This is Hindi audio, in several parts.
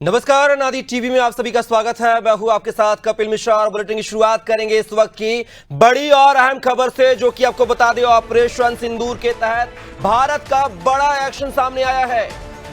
नमस्कार, नादी टीवी में आप सभी का स्वागत है। मैं हूं आपके साथ कपिल मिश्रा और बुलेटिन की शुरुआत करेंगे इस वक्त की बड़ी और अहम खबर से, जो कि आपको बता दें ऑपरेशन सिंदूर के तहत भारत का बड़ा एक्शन सामने आया है।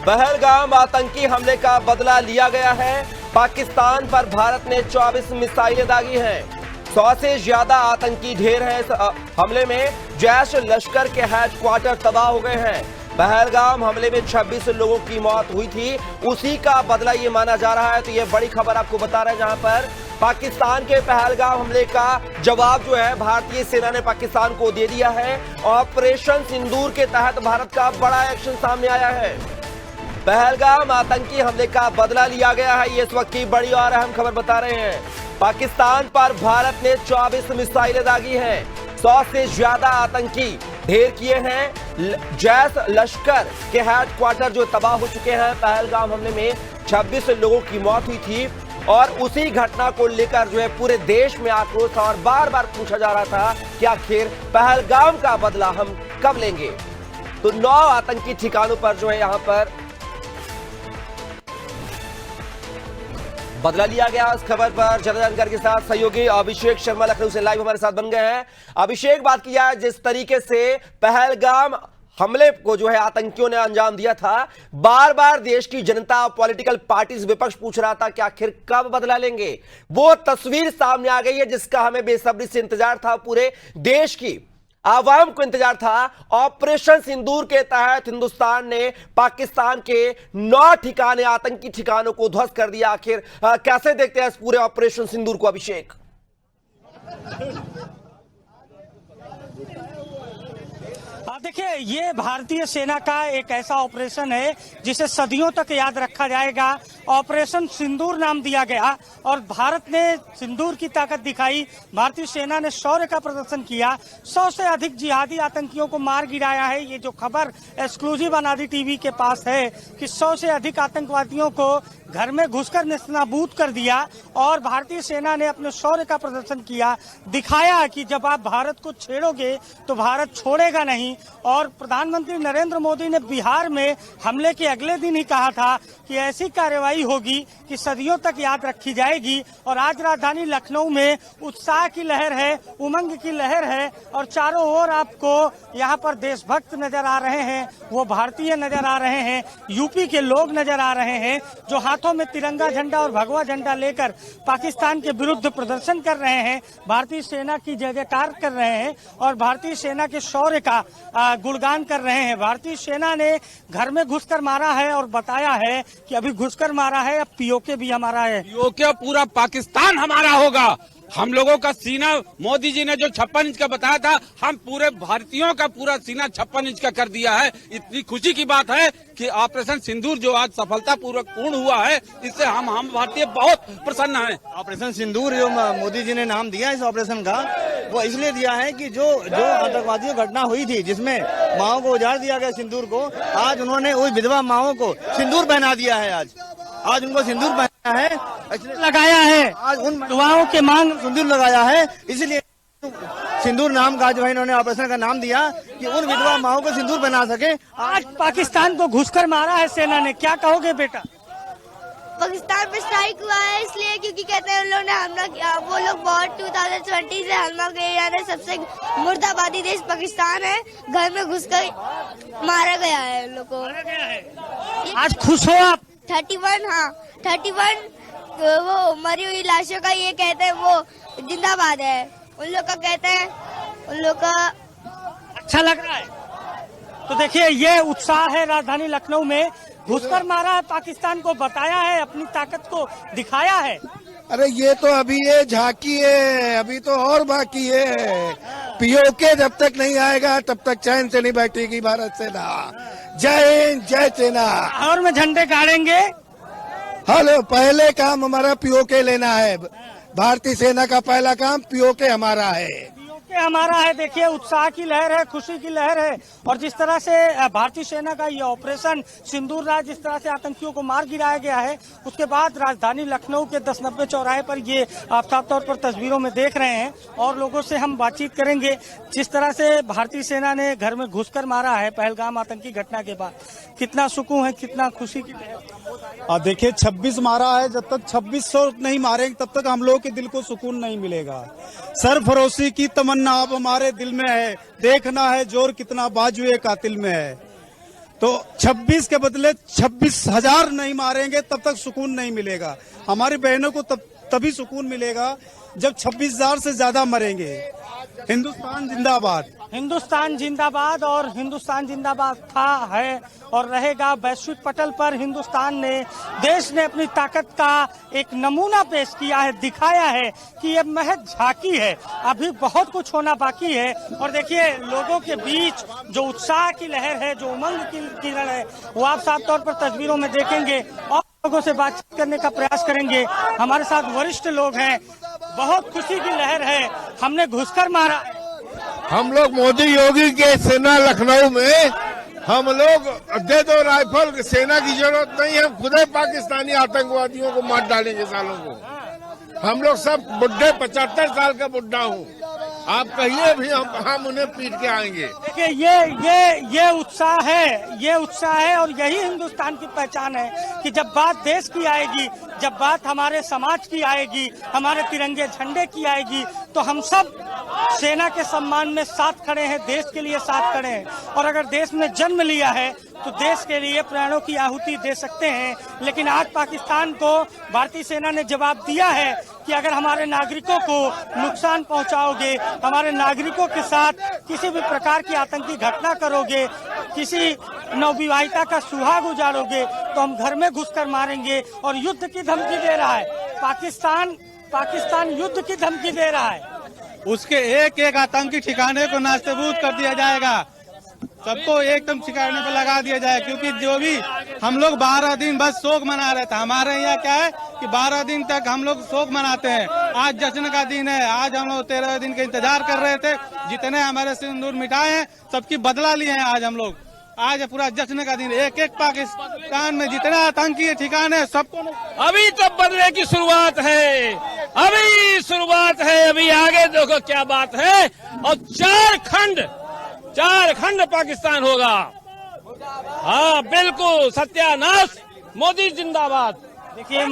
पहलगाम आतंकी हमले का बदला लिया गया है। पाकिस्तान पर भारत ने 24 मिसाइलें दागी हैं। 100 से ज्यादा आतंकी ढेर है। इस हमले में जैश लश्कर के हेडक्वार्टर तबाह हो गए हैं। पहलगाम हमले में 26 लोगों की मौत हुई थी, उसी का बदला ये माना जा रहा है। तो ये बड़ी खबर आपको बता रहे हैं, जहां पर पाकिस्तान के पहलगाम हमले का जवाब जो है भारतीय सेना ने पाकिस्तान को दे दिया है। ऑपरेशन सिंदूर के तहत भारत का बड़ा एक्शन सामने आया है। पहलगाम आतंकी हमले का बदला लिया गया है, ये इस वक्त की बड़ी और अहम खबर बता रहे हैं। पाकिस्तान पर भारत ने 24 मिसाइलें दागी हैं। 100 से ज्यादा आतंकी ढेर किए हैं। जैश लश्कर के हेडक्वार्टर जो तबाह हो चुके हैं। पहलगाम हमले में 26 लोगों की मौत हुई थी और उसी घटना को लेकर जो है पूरे देश में आक्रोश था और बार बार पूछा जा रहा था कि आखिर पहलगाम का बदला हम कब लेंगे। तो 9 आतंकी ठिकानों पर जो है यहां पर बदला लिया गया। इस खबर पर ज्यादा जानकारी के साथ सहयोगी अभिषेक शर्मा लखनऊ से लाइव हमारे साथ बन गए हैं। अभिषेक, बात किया है जिस तरीके से पहलगाम हमले को जो है आतंकियों ने अंजाम दिया था, बार बार देश की जनता, पॉलिटिकल पार्टीज, विपक्ष पूछ रहा था कि आखिर कब बदला लेंगे। वो तस्वीर सामने आ गई है जिसका हमें बेसब्री से इंतजार था। पूरे देश की आवाम को इंतजार था। ऑपरेशन सिंदूर के तहत हिंदुस्तान ने पाकिस्तान के 9 ठिकाने, आतंकी ठिकानों को ध्वस्त कर दिया। आखिर कैसे देखते हैं इस पूरे ऑपरेशन सिंदूर को, अभिषेक? देखिए, ये भारतीय सेना का एक ऐसा ऑपरेशन है जिसे सदियों तक याद रखा जाएगा। ऑपरेशन सिंदूर नाम दिया गया और भारत ने सिंदूर की ताकत दिखाई। भारतीय सेना ने शौर्य का प्रदर्शन किया। 100 से अधिक जिहादी आतंकियों को मार गिराया है। ये जो खबर एक्सक्लूसिव अनादि टीवी के पास है कि 100 से अधिक आतंकवादियों को घर में घुसकर नेस्तनाबूद कर दिया और भारतीय सेना ने अपने शौर्य का प्रदर्शन किया, दिखाया कि जब आप भारत को छेड़ोगे तो भारत छोड़ेगा नहीं। और प्रधानमंत्री नरेंद्र मोदी ने बिहार में हमले के अगले दिन ही कहा था कि ऐसी कार्रवाई होगी कि सदियों तक याद रखी जाएगी। और आज राजधानी लखनऊ में उत्साह की लहर है, उमंग की लहर है और चारों ओर आपको यहाँ पर देशभक्त नजर आ रहे हैं, वो भारतीय नजर आ रहे हैं, यूपी के लोग नजर आ रहे हैं जो हाथों में तिरंगा झंडा और भगवा झंडा लेकर पाकिस्तान के विरुद्ध प्रदर्शन कर रहे हैं, भारतीय सेना की जय जयकार कर रहे हैं और भारतीय सेना के शौर्य का गुणगान कर रहे हैं। भारतीय सेना ने घर में घुसकर मारा है और बताया है कि अभी घुसकर मारा है, अब पीओके भी हमारा है। पीओके पूरा पाकिस्तान हमारा होगा। हम लोगों का सीना, मोदी जी ने जो 56 इंच का बताया था, हम पूरे भारतीयों का पूरा सीना 56 इंच का कर दिया है। इतनी खुशी की बात है कि ऑपरेशन सिंदूर जो आज सफलतापूर्वक पूर्ण हुआ है, इससे हम भारतीय बहुत प्रसन्न हैं। ऑपरेशन सिंदूर जो मोदी जी ने नाम दिया इस ऑपरेशन का, वो इसलिए दिया है कि जो आतंकवादियों घटना हुई थी जिसमें माओ को उजाड़ दिया गया सिंदूर को, आज उन्होंने उस विधवा माओ को सिंदूर पहना दिया है। आज उनको सिंदूर पहना है, लगाया है, आज उन विधवाओं के मांग सिंदूर लगाया है। इसलिए सिंदूर नाम का जो है इन्होंने ऑपरेशन का नाम दिया कि उन विधवा माओ को सिंदूर पहना सके। आज पाकिस्तान को घुसकर मारा है सेना ने, क्या कहोगे बेटा? पाकिस्तान पे स्ट्राइक हुआ है इसलिए क्योंकि कहते हैं उन लोगों ने हमला किया। वो लोग बहुत 2020 से हमला किए जा रहे। सबसे मुर्दाबादी देश पाकिस्तान है, घर में घुसकर मारा गया है उन लोग को। आज खुश हो आप? 31, हाँ 31 वो मरी हुई लाशों का ये कहते हैं वो जिंदाबाद है। उन लोग का कहते हैं, उन लोग का अच्छा लग रहा है। तो देखिए, ये उत्साह है राजधानी लखनऊ में। घुसकर मारा है, पाकिस्तान को बताया है, अपनी ताकत को दिखाया है। अरे ये तो अभी ये झांकी है, अभी तो और बाकी है। पीओके जब तक नहीं आएगा तब तक चैन से नहीं बैठेगी भारत सेना। जय हिंद, जय सेना। और में झंडे गाड़ेंगे। हेलो, पहले काम हमारा पीओके लेना है। भारतीय सेना का पहला काम पीओके हमारा है। हमारा है, देखिए उत्साह की लहर है, खुशी की लहर है। और जिस तरह से भारतीय सेना का ये ऑपरेशन सिंदूर राज, जिस तरह से आतंकियों को मार गिराया गया है, उसके बाद राजधानी लखनऊ के 10-90 चौराहे पर ये आप साफ तौर पर तस्वीरों में देख रहे हैं। और लोगों से हम बातचीत करेंगे। जिस तरह से भारतीय सेना ने घर में घुसकर मारा है पहलगाम आतंकी घटना के बाद, कितना सुकून है, कितना खुशी की लहर। देखिए 26 मारा है, जब तक 2600 नहीं मारेंगे तब तक हम लोगों के दिल को सुकून नहीं मिलेगा। सरफरोशी की तमन्ना अब हमारे दिल में है, देखना है जोर कितना बाजुए कातिल में है। तो 26 के बदले 26,000 नहीं मारेंगे तब तक सुकून नहीं मिलेगा। हमारी बहनों को तभी सुकून मिलेगा जब 26,000 से ज्यादा मरेंगे। हिंदुस्तान जिंदाबाद। हिंदुस्तान जिंदाबाद। और हिंदुस्तान जिंदाबाद था, है और रहेगा। वैश्विक पटल पर हिंदुस्तान ने, देश ने अपनी ताकत का एक नमूना पेश किया है, दिखाया है कि ये महज झांकी है, अभी बहुत कुछ होना बाकी है। और देखिए लोगों के बीच जो उत्साह की लहर है, जो उमंग की किरण है, वो आप साफ तौर पर तस्वीरों में देखेंगे। और लोगों से बातचीत करने का प्रयास करेंगे। हमारे साथ वरिष्ठ लोग हैं। बहुत खुशी की लहर है, हमने घुसकर मारा। हम लोग मोदी योगी के सेना लखनऊ में, हम लोग दे दो राइफल, सेना की जरूरत नहीं, हम खुद ही पाकिस्तानी आतंकवादियों को मार डालेंगे सालों को। हम लोग सब बुढ़े, 75 साल का बुढ़ा हूँ, आप कहिए भी हम उन्हें पीट के आएंगे। देखिए ये उत्साह है, ये उत्साह है। और यही हिंदुस्तान की पहचान है कि जब बात देश की आएगी, जब बात हमारे समाज की आएगी, हमारे तिरंगे झंडे की आएगी, तो हम सब सेना के सम्मान में साथ खड़े हैं, देश के लिए साथ खड़े हैं। और अगर देश ने जन्म लिया है तो देश के लिए प्राणों की आहुति दे सकते हैं। लेकिन आज पाकिस्तान को भारतीय सेना ने जवाब दिया है कि अगर हमारे नागरिकों को नुकसान पहुंचाओगे, हमारे नागरिकों के साथ किसी भी प्रकार की आतंकी घटना करोगे, किसी नवविवाहिता का सुहाग उजाड़ोगे, तो हम घर में घुसकर मारेंगे। और युद्ध की धमकी दे रहा है पाकिस्तान युद्ध की धमकी दे रहा है। उसके एक एक आतंकी ठिकाने को नास्तबूद कर दिया जाएगा, सबको एकदम ठिकाने पे लगा दिया जाए। क्योंकि जो भी हम लोग 12 दिन बस शोक मना रहे थे, हमारे यहाँ क्या है कि 12 दिन तक हम लोग शोक मनाते हैं। आज जश्न का दिन है, आज हम लोग 13 दिन का इंतजार कर रहे थे। जितने हमारे सिंदूर मिटाए हैं सबकी बदला लिए हैं आज हम लोग। आज पूरा जश्न का दिन, एक एक पाकिस्तान में जितने आतंकी ठिकाने सबको। अभी तो बदले की शुरुआत है, अभी शुरुआत है, अभी आगे देखो क्या बात है। और चार खंड पाकिस्तान होगा। हाँ बिल्कुल, सत्यानाश, मोदी जिंदाबाद। देखिए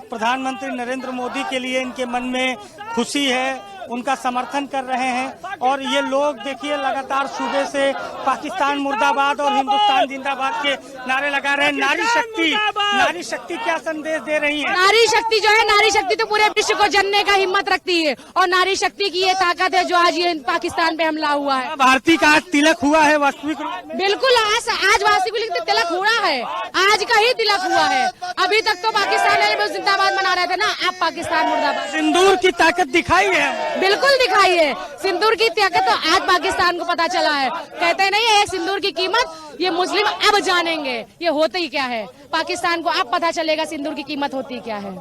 प्रधानमंत्री नरेंद्र मोदी के लिए इनके मन में खुशी है, उनका समर्थन कर रहे हैं। और ये लोग देखिए लगातार सुबह से पाकिस्तान मुर्दाबाद और हिंदुस्तान जिंदाबाद के नारे लगा रहे हैं। नारी शक्ति क्या संदेश दे रही है? नारी शक्ति जो है, नारी शक्ति तो पूरे विश्व को जानने का हिम्मत रखती है। और नारी शक्ति की ये ताकत है जो आज ये पाकिस्तान पे हमला हुआ है। भारती का आज तिलक हुआ है वास्तविक रूप में। बिल्कुल, आज वास्तविक तिलक हुआ है, आज का ही तिलक हुआ है। अभी तक तो पाकिस्तान जिंदाबाद मना रहे थे ना, अब पाकिस्तान मुर्दाबाद। सिंदूर की ताकत दिखाई है, बिल्कुल दिखाई है सिंदूर की ताकत। तो आज पाकिस्तान को पता चला है। कहते नहीं है एक सिंदूर की कीमत, ये मुस्लिम अब जानेंगे ये होते ही क्या है। पाकिस्तान को अब पता चलेगा सिंदूर की कीमत होती क्या है।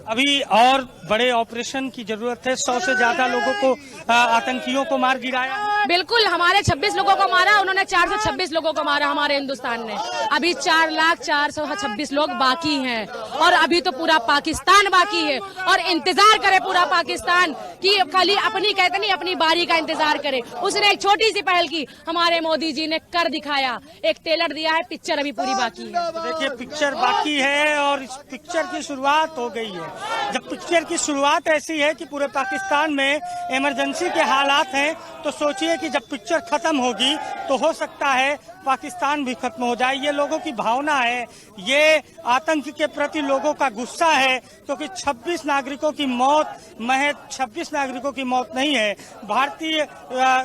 अभी और बड़े ऑपरेशन की जरूरत है। 100 से ज्यादा लोगों को आतंकियों को मार गिराया। बिल्कुल, हमारे 26 लोगों को मारा, उन्होंने 426 लोगों को मारा हमारे हिंदुस्तान ने। अभी 4,04,26 लोग बाकी हैं और अभी तो पूरा पाकिस्तान बाकी है। और इंतजार करे पूरा पाकिस्तान कि खाली अपनी, कहते नहीं, अपनी बारी का इंतजार करे। उसने एक छोटी सी पहल की, हमारे मोदी जी ने कर दिखाया, एक ट्रेलर दिया है, पिक्चर अभी पूरी बाकी है। तो देखिए पिक्चर बाकी है और इस पिक्चर की शुरुआत हो गई है। जब पिक्चर की शुरुआत ऐसी है कि पूरे पाकिस्तान में इमरजेंसी के हालात हैं, तो सोचिए कि जब पिक्चर खत्म होगी तो हो सकता है पाकिस्तान भी खत्म हो जाए। ये लोगों की भावना है, ये आतंक के प्रति लोगों का गुस्सा है। क्योंकि 26 नागरिकों की मौत महज 26 नागरिकों की मौत नहीं है। भारतीय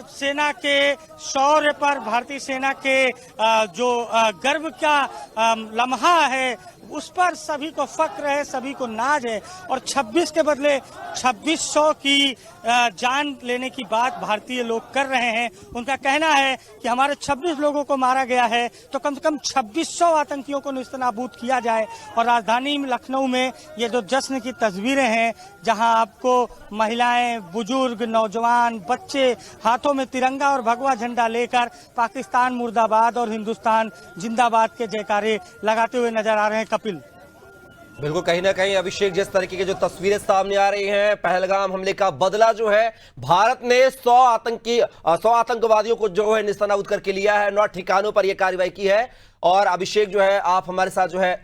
सेना के शौर्य पर, भारतीय सेना के जो गर्व का लम्हा है, उस पर सभी को फक्र है, सभी को नाज है। और 26 के बदले 2600 की जान लेने की बात भारतीय लोग कर रहे हैं। उनका कहना है कि हमारे 26 लोगों को मारा गया है, तो कम से कम 2600 आतंकियों को नेस्तनाबूद किया जाए। और राजधानी लखनऊ में ये जो जश्न की तस्वीरें हैं, जहां आपको महिलाएं, बुजुर्ग, नौजवान, बच्चे हाथों में तिरंगा और भगवा झंडा लेकर पाकिस्तान मुर्दाबाद और हिंदुस्तान जिंदाबाद के जयकारे लगाते हुए नजर आ रहे हैं। कपिल, बिल्कुल, कहीं ना कहीं अभिषेक, जिस तरीके की जो तस्वीरें सामने आ रही हैं, पहलगाम हमले का बदला जो है भारत ने 100 आतंकवादियों को जो है निस्तानाबूद करके लिया है, 9 ठिकानों पर यह कार्रवाई की है। और अभिषेक जो है, आप हमारे साथ जो है,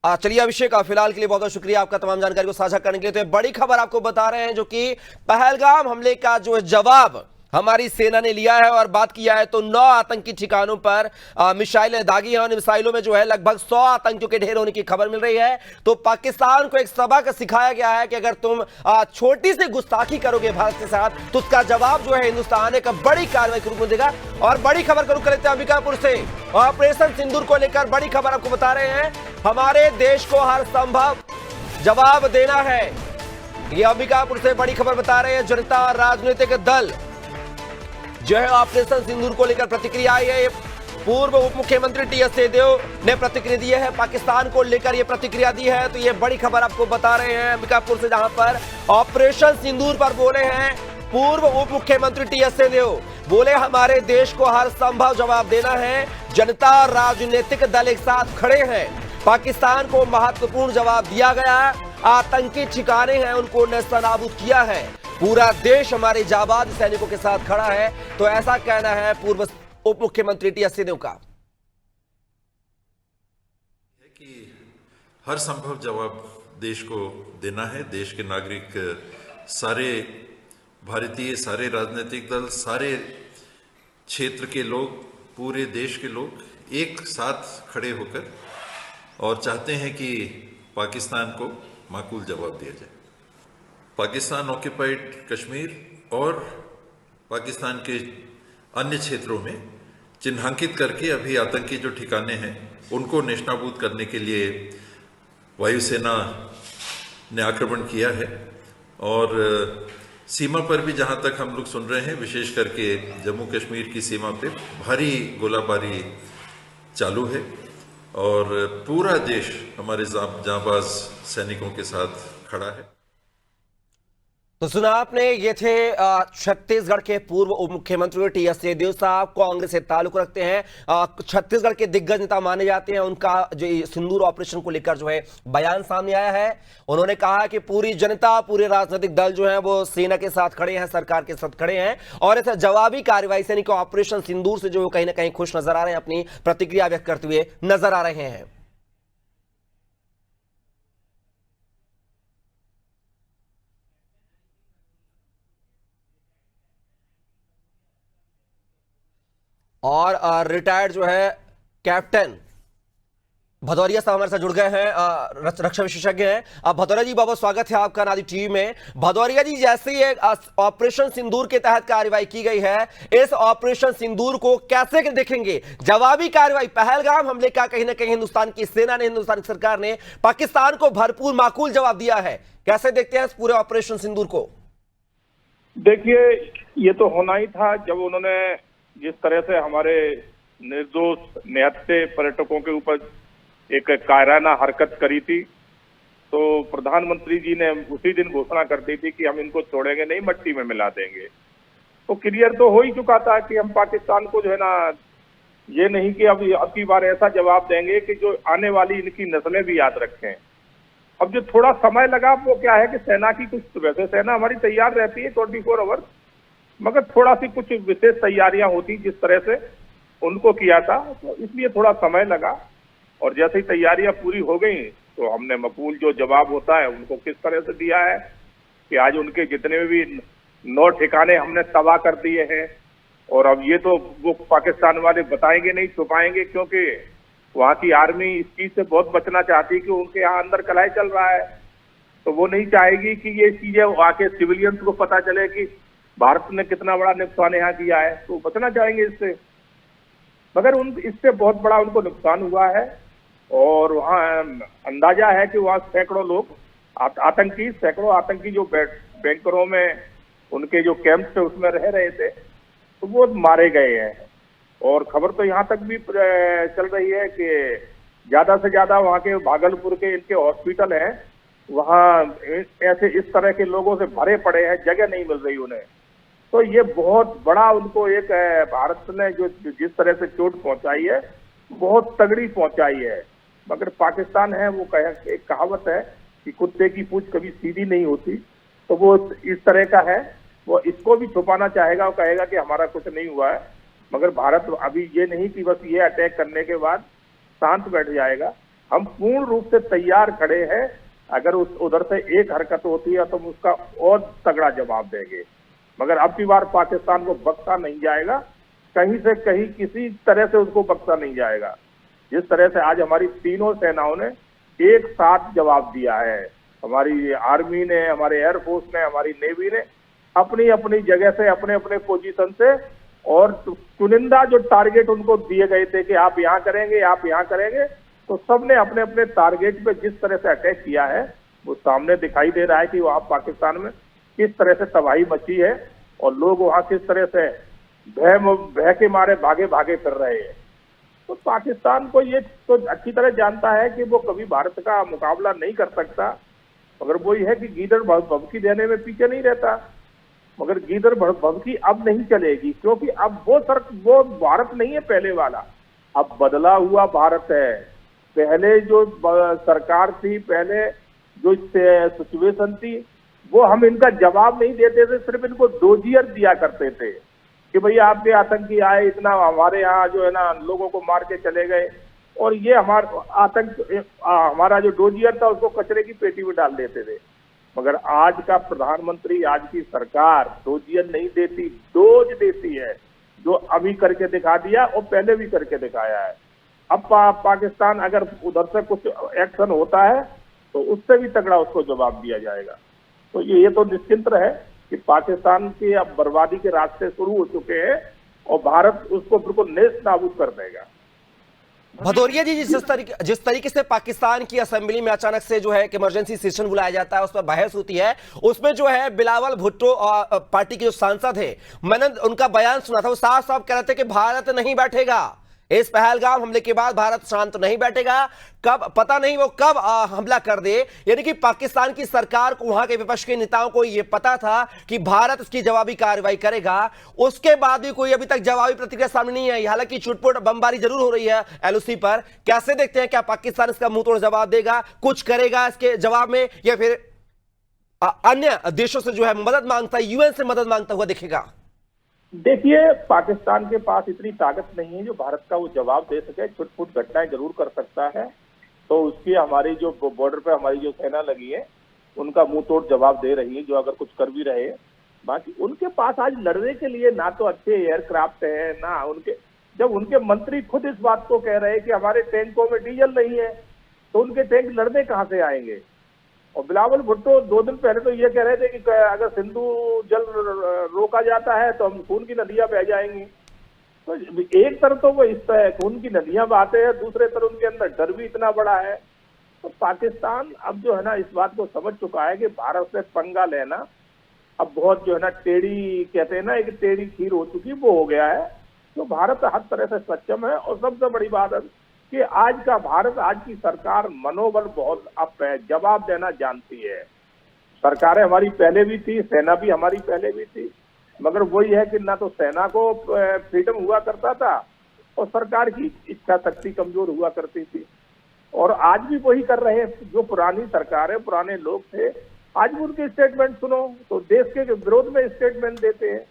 चलिए अभिषेक, फिलहाल के लिए बहुत बहुत शुक्रिया आपका तमाम जानकारी को साझा करने के लिए। तो बड़ी खबर आपको बता रहे हैं, जो कि पहलगाम हमले का जो है जवाब हमारी सेना ने लिया है। और बात किया है तो 9 आतंकी ठिकानों पर मिसाइलें दागी हैं, और मिसाइलों में जो है लगभग 100 आतंकियों के ढेर होने की खबर मिल रही है। तो पाकिस्तान को एक सबक सिखाया गया है कि अगर तुम छोटी सी गुस्ताखी करोगे भारत के साथ, तो उसका जवाब जो है हिंदुस्तान एक बड़ी कार्रवाई के रूप में देगा। और बड़ी खबर का रुख करते हैं अंबिकापुर से। ऑपरेशन सिंदूर को लेकर बड़ी खबर आपको बता रहे हैं, हमारे देश को हर संभव जवाब देना है। ये अंबिकापुर से बड़ी खबर बता रहे हैं। जनता राजनीतिक दल जो है ऑपरेशन सिंदूर को लेकर प्रतिक्रिया आई है। पूर्व उप मुख्यमंत्री टी.एस. सिंहदेव ने प्रतिक्रिया दी है, पाकिस्तान को लेकर यह प्रतिक्रिया दी है। तो ये बड़ी खबर आपको बता रहे हैं अंबिकापुर से, जहां पर ऑपरेशन सिंदूर पर बोले हैं पूर्व उप मुख्यमंत्री टी.एस. सिंहदेव। बोले हमारे देश को हर संभव जवाब देना है, जनता राजनीतिक दल एक साथ खड़े हैं। पाकिस्तान को महत्वपूर्ण जवाब दिया गया, आतंकी ठिकाने हैं उनको नेस्तनाबूद किया है, पूरा देश हमारे जाबाज सैनिकों के साथ खड़ा है। तो ऐसा कहना है पूर्व उप मुख्यमंत्री टी.एस. सिंहदेव का। कि हर संभव जवाब देश को देना है। देश के नागरिक, सारे भारतीय, सारे राजनीतिक दल, सारे क्षेत्र के लोग, पूरे देश के लोग एक साथ खड़े होकर और चाहते हैं कि पाकिस्तान को माकूल जवाब दिया जाए। पाकिस्तान ऑक्यूपाइड कश्मीर और पाकिस्तान के अन्य क्षेत्रों में चिन्हांकित करके अभी आतंकी जो ठिकाने हैं उनको नेस्तनाबूद करने के लिए वायुसेना ने आक्रमण किया है। और सीमा पर भी जहां तक हम लोग सुन रहे हैं, विशेष करके जम्मू कश्मीर की सीमा पे भारी गोलाबारी चालू है। और पूरा देश हमारे जांबाज सैनिकों के साथ खड़ा है। तो सुना आपने, ये थे छत्तीसगढ़ के पूर्व उप मुख्यमंत्री टी.एस. सिंहदेव साहब। कांग्रेस से ताल्लुक रखते हैं, छत्तीसगढ़ के दिग्गज नेता माने जाते हैं। उनका जो सिंदूर ऑपरेशन को लेकर जो है बयान सामने आया है। उन्होंने कहा कि पूरी जनता, पूरे राजनीतिक दल जो है वो सेना के साथ खड़े हैं, सरकार के साथ खड़े हैं। और ऐसा जवाबी कार्रवाई से ऑपरेशन सिंदूर से जो कहीं ना कहीं खुश नजर आ रहे हैं, अपनी प्रतिक्रिया व्यक्त करते हुए नजर आ रहे हैं। और रिटायर्ड जो है कैप्टन भदौरिया साहब हमारे साथ जुड़ गए हैं, रक्षा विशेषज्ञ हैं। अब भदौरिया जी, बहुत स्वागत है आपका नादी टीवी में। भदौरिया जी, जैसे ही ऑपरेशन सिंदूर के तहत कार्रवाई की गई है, इस ऑपरेशन सिंदूर को कैसे देखेंगे? जवाबी कार्रवाई पहलगाम हमले का कहीं ना कहीं हिंदुस्तान की सेना ने, हिंदुस्तान की सरकार ने पाकिस्तान को भरपूर माकूल जवाब दिया है। कैसे देखते हैं इस पूरे ऑपरेशन सिंदूर को? देखिए, ये तो होना ही था जब उन्होंने जिस तरह से हमारे निर्दोष निहत्थे पर्यटकों के ऊपर एक कायराना हरकत करी थी। तो प्रधानमंत्री जी ने उसी दिन घोषणा कर दी थी कि हम इनको छोड़ेंगे नहीं, मट्टी में मिला देंगे। तो क्लियर तो हो ही चुका था कि हम पाकिस्तान को जो है ना, ये नहीं कि अब की बार ऐसा जवाब देंगे कि जो आने वाली इनकी नस्लें भी याद रखें। अब जो थोड़ा समय लगा वो क्या है कि सेना की कुछ, वैसे सेना हमारी तैयार रहती है 24 आवर्स, मगर थोड़ा सी कुछ विशेष तैयारियां होती जिस तरह से उनको किया था, तो इसलिए थोड़ा समय लगा। और जैसे ही तैयारियां पूरी हो गई तो हमने मकबूल जो जवाब होता है उनको किस तरह से दिया है कि आज उनके जितने भी 9 ठिकाने हमने तबाह कर दिए हैं। और अब ये तो वो पाकिस्तान वाले बताएंगे नहीं, छुपाएंगे, क्योंकि वहाँ की आर्मी इस चीज से बहुत बचना चाहती है कि उनके यहाँ अंदर कलह चल रहा है। तो वो नहीं चाहेगी कि ये चीजें आके सिविलियंस को पता चले कि भारत ने कितना बड़ा नुकसान यहाँ किया है, तो बचना चाहेंगे इससे। मगर इससे बहुत बड़ा उनको नुकसान हुआ है। और वहाँ अंदाजा है कि वहाँ सैकड़ों लोग सैकड़ों आतंकी जो बैंकरों में उनके जो कैंप थे उसमें रह रहे थे। तो वो मारे गए हैं। और खबर तो यहाँ तक भी चल रही है कि ज्यादा से ज्यादा वहाँ के भागलपुर के इनके हॉस्पिटल हैं, वहाँ ऐसे इस तरह के लोगों से भरे पड़े हैं, जगह नहीं मिल रही उन्हें। तो ये बहुत बड़ा उनको एक भारत ने जो जिस तरह से चोट पहुंचाई है, बहुत तगड़ी पहुंचाई है। मगर पाकिस्तान है वो एक कहावत है कि कुत्ते की पूंछ कभी सीधी नहीं होती, तो वो इस तरह का है। वो इसको भी छुपाना चाहेगा और कहेगा कि हमारा कुछ नहीं हुआ है। मगर भारत अभी ये नहीं कि बस ये अटैक करने के बाद शांत बैठ जाएगा। हम पूर्ण रूप से तैयार खड़े हैं। अगर उधर से एक हरकत होती है तो हम उसका और तगड़ा जवाब देंगे। मगर अब की बार पाकिस्तान को बख्शा नहीं जाएगा, कहीं से कहीं किसी तरह से उसको बख्शा नहीं जाएगा। जिस तरह से आज हमारी तीनों सेनाओं ने एक साथ जवाब दिया है, हमारी आर्मी ने, हमारे एयरफोर्स ने, हमारी नेवी ने अपनी अपनी जगह से, अपने अपने पोजीशन से, और चुनिंदा जो टारगेट उनको दिए गए थे कि आप यहाँ करेंगे, आप यहाँ करेंगे, तो सबने अपने अपने टारगेट पे जिस तरह से अटैक किया है वो सामने दिखाई दे रहा है कि वहाँ पाकिस्तान में किस तरह से तबाही मची है और लोग वहाँ किस तरह से भय के मारे भागे भागे कर रहे हैं। तो पाकिस्तान को ये तो अच्छी तरह जानता है कि वो कभी भारत का मुकाबला नहीं कर सकता। मगर वो ये है कि गीदड़ भभकी देने में पीछे नहीं रहता। मगर गीदड़ भभकी अब नहीं चलेगी, क्योंकि अब वो भारत नहीं है पहले वाला, अब बदला हुआ भारत है। पहले जो सरकार थी, पहले जो सिचुएशन थी, वो हम इनका जवाब नहीं देते थे, सिर्फ इनको डोजियर दिया करते थे कि भाई आपके आतंकी आए, इतना हमारे यहाँ जो है ना लोगों को मार के चले गए, और ये हमारा जो डोजियर था उसको कचरे की पेटी में डाल देते थे। मगर आज का प्रधानमंत्री, आज की सरकार डोजियर नहीं देती, डोज देती है, जो अभी करके दिखा दिया और पहले भी करके दिखाया है। अब पाकिस्तान अगर उधर से कुछ एक्शन होता है तो उससे भी तगड़ा उसको जवाब दिया जाएगा। तो ये तो निश्चिंत रहे कि पाकिस्तान की अब बर्बादी के रास्ते शुरू हो चुके हैं और भारत उसको बिल्कुल नेस्त नाबूद कर देगा। भदौरिया जी, जिस तरीके से पाकिस्तान की असेंबली में अचानक से जो है कि इमरजेंसी सेशन बुलाया जाता है, उस पर बहस होती है, उसमें जो है बिलावल भुट्टो और पार्टी के जो सांसद है, मैंने उनका बयान सुना था, वो साफ साफ कह रहे थे कि भारत नहीं बैठेगा इस पहलगाम हमले के बाद, भारत शांत नहीं बैठेगा। कब पता नहीं वो कब हमला कर दे। यानी कि पाकिस्तान की सरकार को, वहां के विपक्ष के नेताओं को यह पता था कि भारत इसकी जवाबी कार्रवाई करेगा। उसके बाद भी कोई अभी तक जवाबी प्रतिक्रिया सामने नहीं आई। हालांकि छुटपुट बमबारी जरूर हो रही है एलओसी पर। कैसे देखते हैं, क्या पाकिस्तान इसका मुंह तोड़ जवाब देगा, कुछ करेगा इसके जवाब में, या फिर अन्य देशों से जो है मदद मांगता है, यूएन से मदद मांगता हुआ दिखेगा? देखिए, पाकिस्तान के पास इतनी ताकत नहीं है जो भारत का वो जवाब दे सके। छुटपुट घटनाएं जरूर कर सकता है, तो उसकी हमारी जो बॉर्डर पे हमारी जो सेना लगी है उनका मुंह तोड़ जवाब दे रही है, जो अगर कुछ कर भी रहे। बाकी उनके पास आज लड़ने के लिए ना तो अच्छे एयरक्राफ्ट है, ना उनके, जब उनके मंत्री खुद इस बात को कह रहे हैं कि हमारे टैंकों में डीजल नहीं है, तो उनके टैंक लड़ने कहाँ से आएंगे। और बिलावल भुट्टो 2 दिन पहले तो ये कह रहे थे कि अगर सिंधु जल रोका जाता है तो हम खून की नदियां बह जाएंगी। तो एक तरफ तो वो इस तरह खून की नदियां बहाते हैं, दूसरे तरफ उनके अंदर डर भी इतना बड़ा है। तो पाकिस्तान अब जो है ना इस बात को समझ चुका है कि भारत से पंगा लेना अब बहुत जो है ना टेढ़ी, कहते हैं ना एक टेढ़ी खीर हो चुकी, वो हो गया है। तो भारत हर तरह से सक्षम है। और सबसे बड़ी बात है कि आज का भारत, आज की सरकार मनोबल बहुत अप है, जवाब देना जानती है। सरकारें हमारी पहले भी थी, सेना भी हमारी पहले भी थी, मगर वही है कि ना तो सेना को फ्रीडम हुआ करता था और सरकार की इच्छा शक्ति कमजोर हुआ करती थी। और आज भी वही कर रहे हैं। जो पुरानी सरकारें, पुराने लोग थे, आज भी उनके स्टेटमेंट सुनो तो देश के विरोध में स्टेटमेंट देते हैं।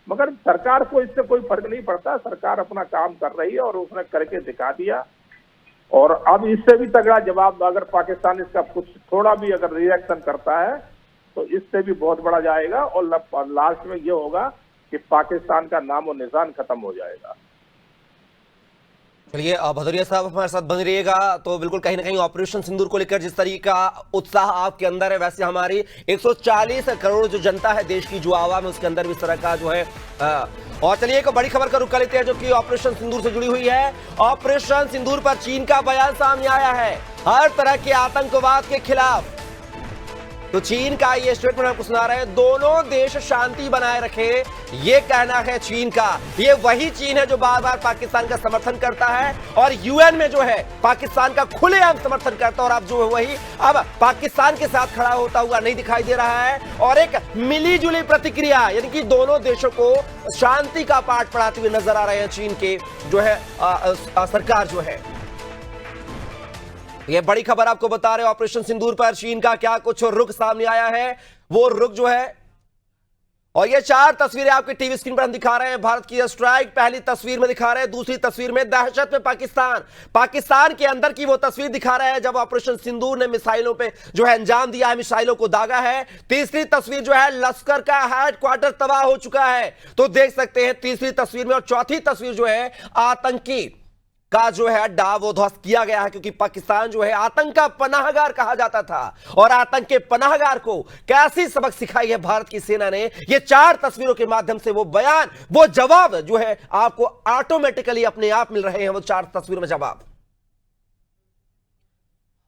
मगर सरकार को इससे कोई फर्क नहीं पड़ता। सरकार अपना काम कर रही है और उसने करके दिखा दिया। और अब इससे भी तगड़ा जवाब अगर पाकिस्तान इसका कुछ थोड़ा भी अगर रिएक्शन करता है तो इससे भी बहुत बड़ा जाएगा और लास्ट में ये होगा कि पाकिस्तान का नामो निशान खत्म हो जाएगा। चलिए, भदौरिया साहब हमारे साथ बने रहिएगा। तो बिल्कुल कहीं ना कहीं ऑपरेशन सिंदूर को लेकर जिस तरीके का उत्साह आपके अंदर है, वैसे हमारी 140 करोड़ जो जनता है देश की, जो आवाम है, उसके अंदर भी इस तरह का जो है। और चलिए एक बड़ी खबर का रुख कर लेते हैं जो कि ऑपरेशन सिंदूर से जुड़ी हुई है। ऑपरेशन सिंदूर पर चीन का बयान सामने आया है, हर तरह के आतंकवाद के खिलाफ। तो चीन का ये स्टेटमेंट आपको सुना रहे हैं, दोनों देश शांति बनाए रखे, ये कहना है चीन का। ये वही चीन है जो बार बार पाकिस्तान का समर्थन करता है और यूएन में जो है पाकिस्तान का खुलेआम समर्थन करता है, और अब जो है वही अब पाकिस्तान के साथ खड़ा होता हुआ नहीं दिखाई दे रहा है। और एक मिली जुली प्रतिक्रिया, यानी कि दोनों देशों को शांति का पाठ पढ़ाते हुए नजर आ रहे हैं चीन के जो है सरकार जो है। ये बड़ी खबर आपको बता रहे हैं, ऑपरेशन सिंदूर पर चीन का क्या कुछ रुख सामने आया है, वो रुख जो है। और ये 4 तस्वीरें आपके टीवी स्क्रीन पर हम दिखा रहे हैं। भारत की स्ट्राइक पहली तस्वीर में दिखा रहे हैं, दूसरी तस्वीर में दहशत में पाकिस्तान के अंदर की वो तस्वीर दिखा रहे हैं जब ऑपरेशन सिंदूर ने मिसाइलों पे जो है अंजाम दिया है, मिसाइलों को दागा है। तीसरी तस्वीर जो है लश्कर का हेडक्वार्टर तबाह हो चुका है, तो देख सकते हैं तीसरी तस्वीर में। और चौथी तस्वीर जो है आतंकी का जो है अड्डा वो ध्वस्त किया गया है, क्योंकि पाकिस्तान जो है आतंक का पनाहगार कहा जाता था, और आतंक के पनाहगार को कैसी सबक सिखाई है भारत की सेना ने, ये 4 तस्वीरों के माध्यम से वो बयान, वो जवाब जो है आपको ऑटोमेटिकली अपने आप मिल रहे हैं, वो 4 तस्वीरों में जवाब।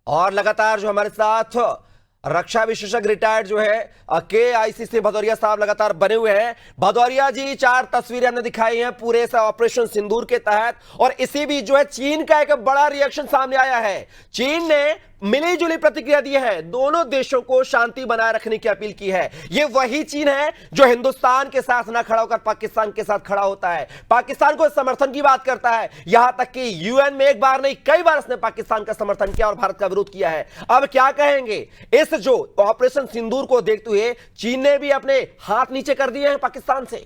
और लगातार जो हमारे साथ रक्षा विशेषज्ञ रिटायर्ड जो है KICC भदौरिया साहब लगातार बने हुए हैं। भदौरिया जी, 4 तस्वीरें हमने दिखाई हैं पूरे से ऑपरेशन सिंदूर के तहत, और इसी बीच जो है चीन का एक बड़ा रिएक्शन सामने आया है। चीन ने मिली जुली प्रतिक्रिया दी है, दोनों देशों को शांति बनाए रखने की अपील की है। यह वही चीन है जो हिंदुस्तान के साथ ना खड़ा होकर पाकिस्तान के साथ खड़ा होता है, पाकिस्तान को समर्थन की बात करता है, यहां तक कि यूएन में एक बार नहीं कई बार इसने पाकिस्तान का समर्थन किया और भारत का विरोध किया है। अब क्या कहेंगे इस जो ऑपरेशन सिंदूर को देखते हुए, चीन ने भी अपने हाथ नीचे कर दिए हैं पाकिस्तान से।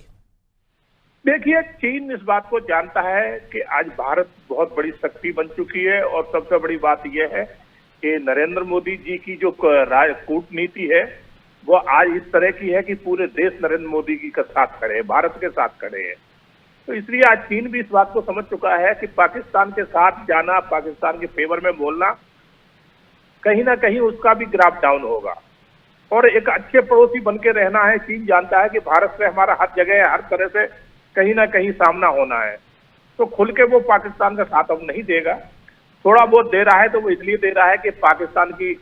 देखिए, चीन इस बात को जानता है कि आज भारत बहुत बड़ी शक्ति बन चुकी है, और सबसे बड़ी बात यह है कि नरेंद्र मोदी जी की जो कूटनीति है वो आज इस तरह की है कि पूरे देश नरेंद्र मोदी जी के साथ खड़े हैं, भारत के साथ खड़े हैं। तो इसलिए आज चीन भी इस बात को समझ चुका है कि पाकिस्तान के साथ जाना, पाकिस्तान के फेवर में बोलना, कहीं ना कहीं उसका भी ग्राफ डाउन होगा, और एक अच्छे पड़ोसी बन के रहना है। चीन जानता है कि भारत से हमारा हर जगह हर तरह से कहीं ना कहीं सामना होना है, तो खुल के वो पाकिस्तान का साथ अब नहीं देगा। थोड़ा बहुत दे रहा है तो वो इसलिए दे रहा है कि पाकिस्तान की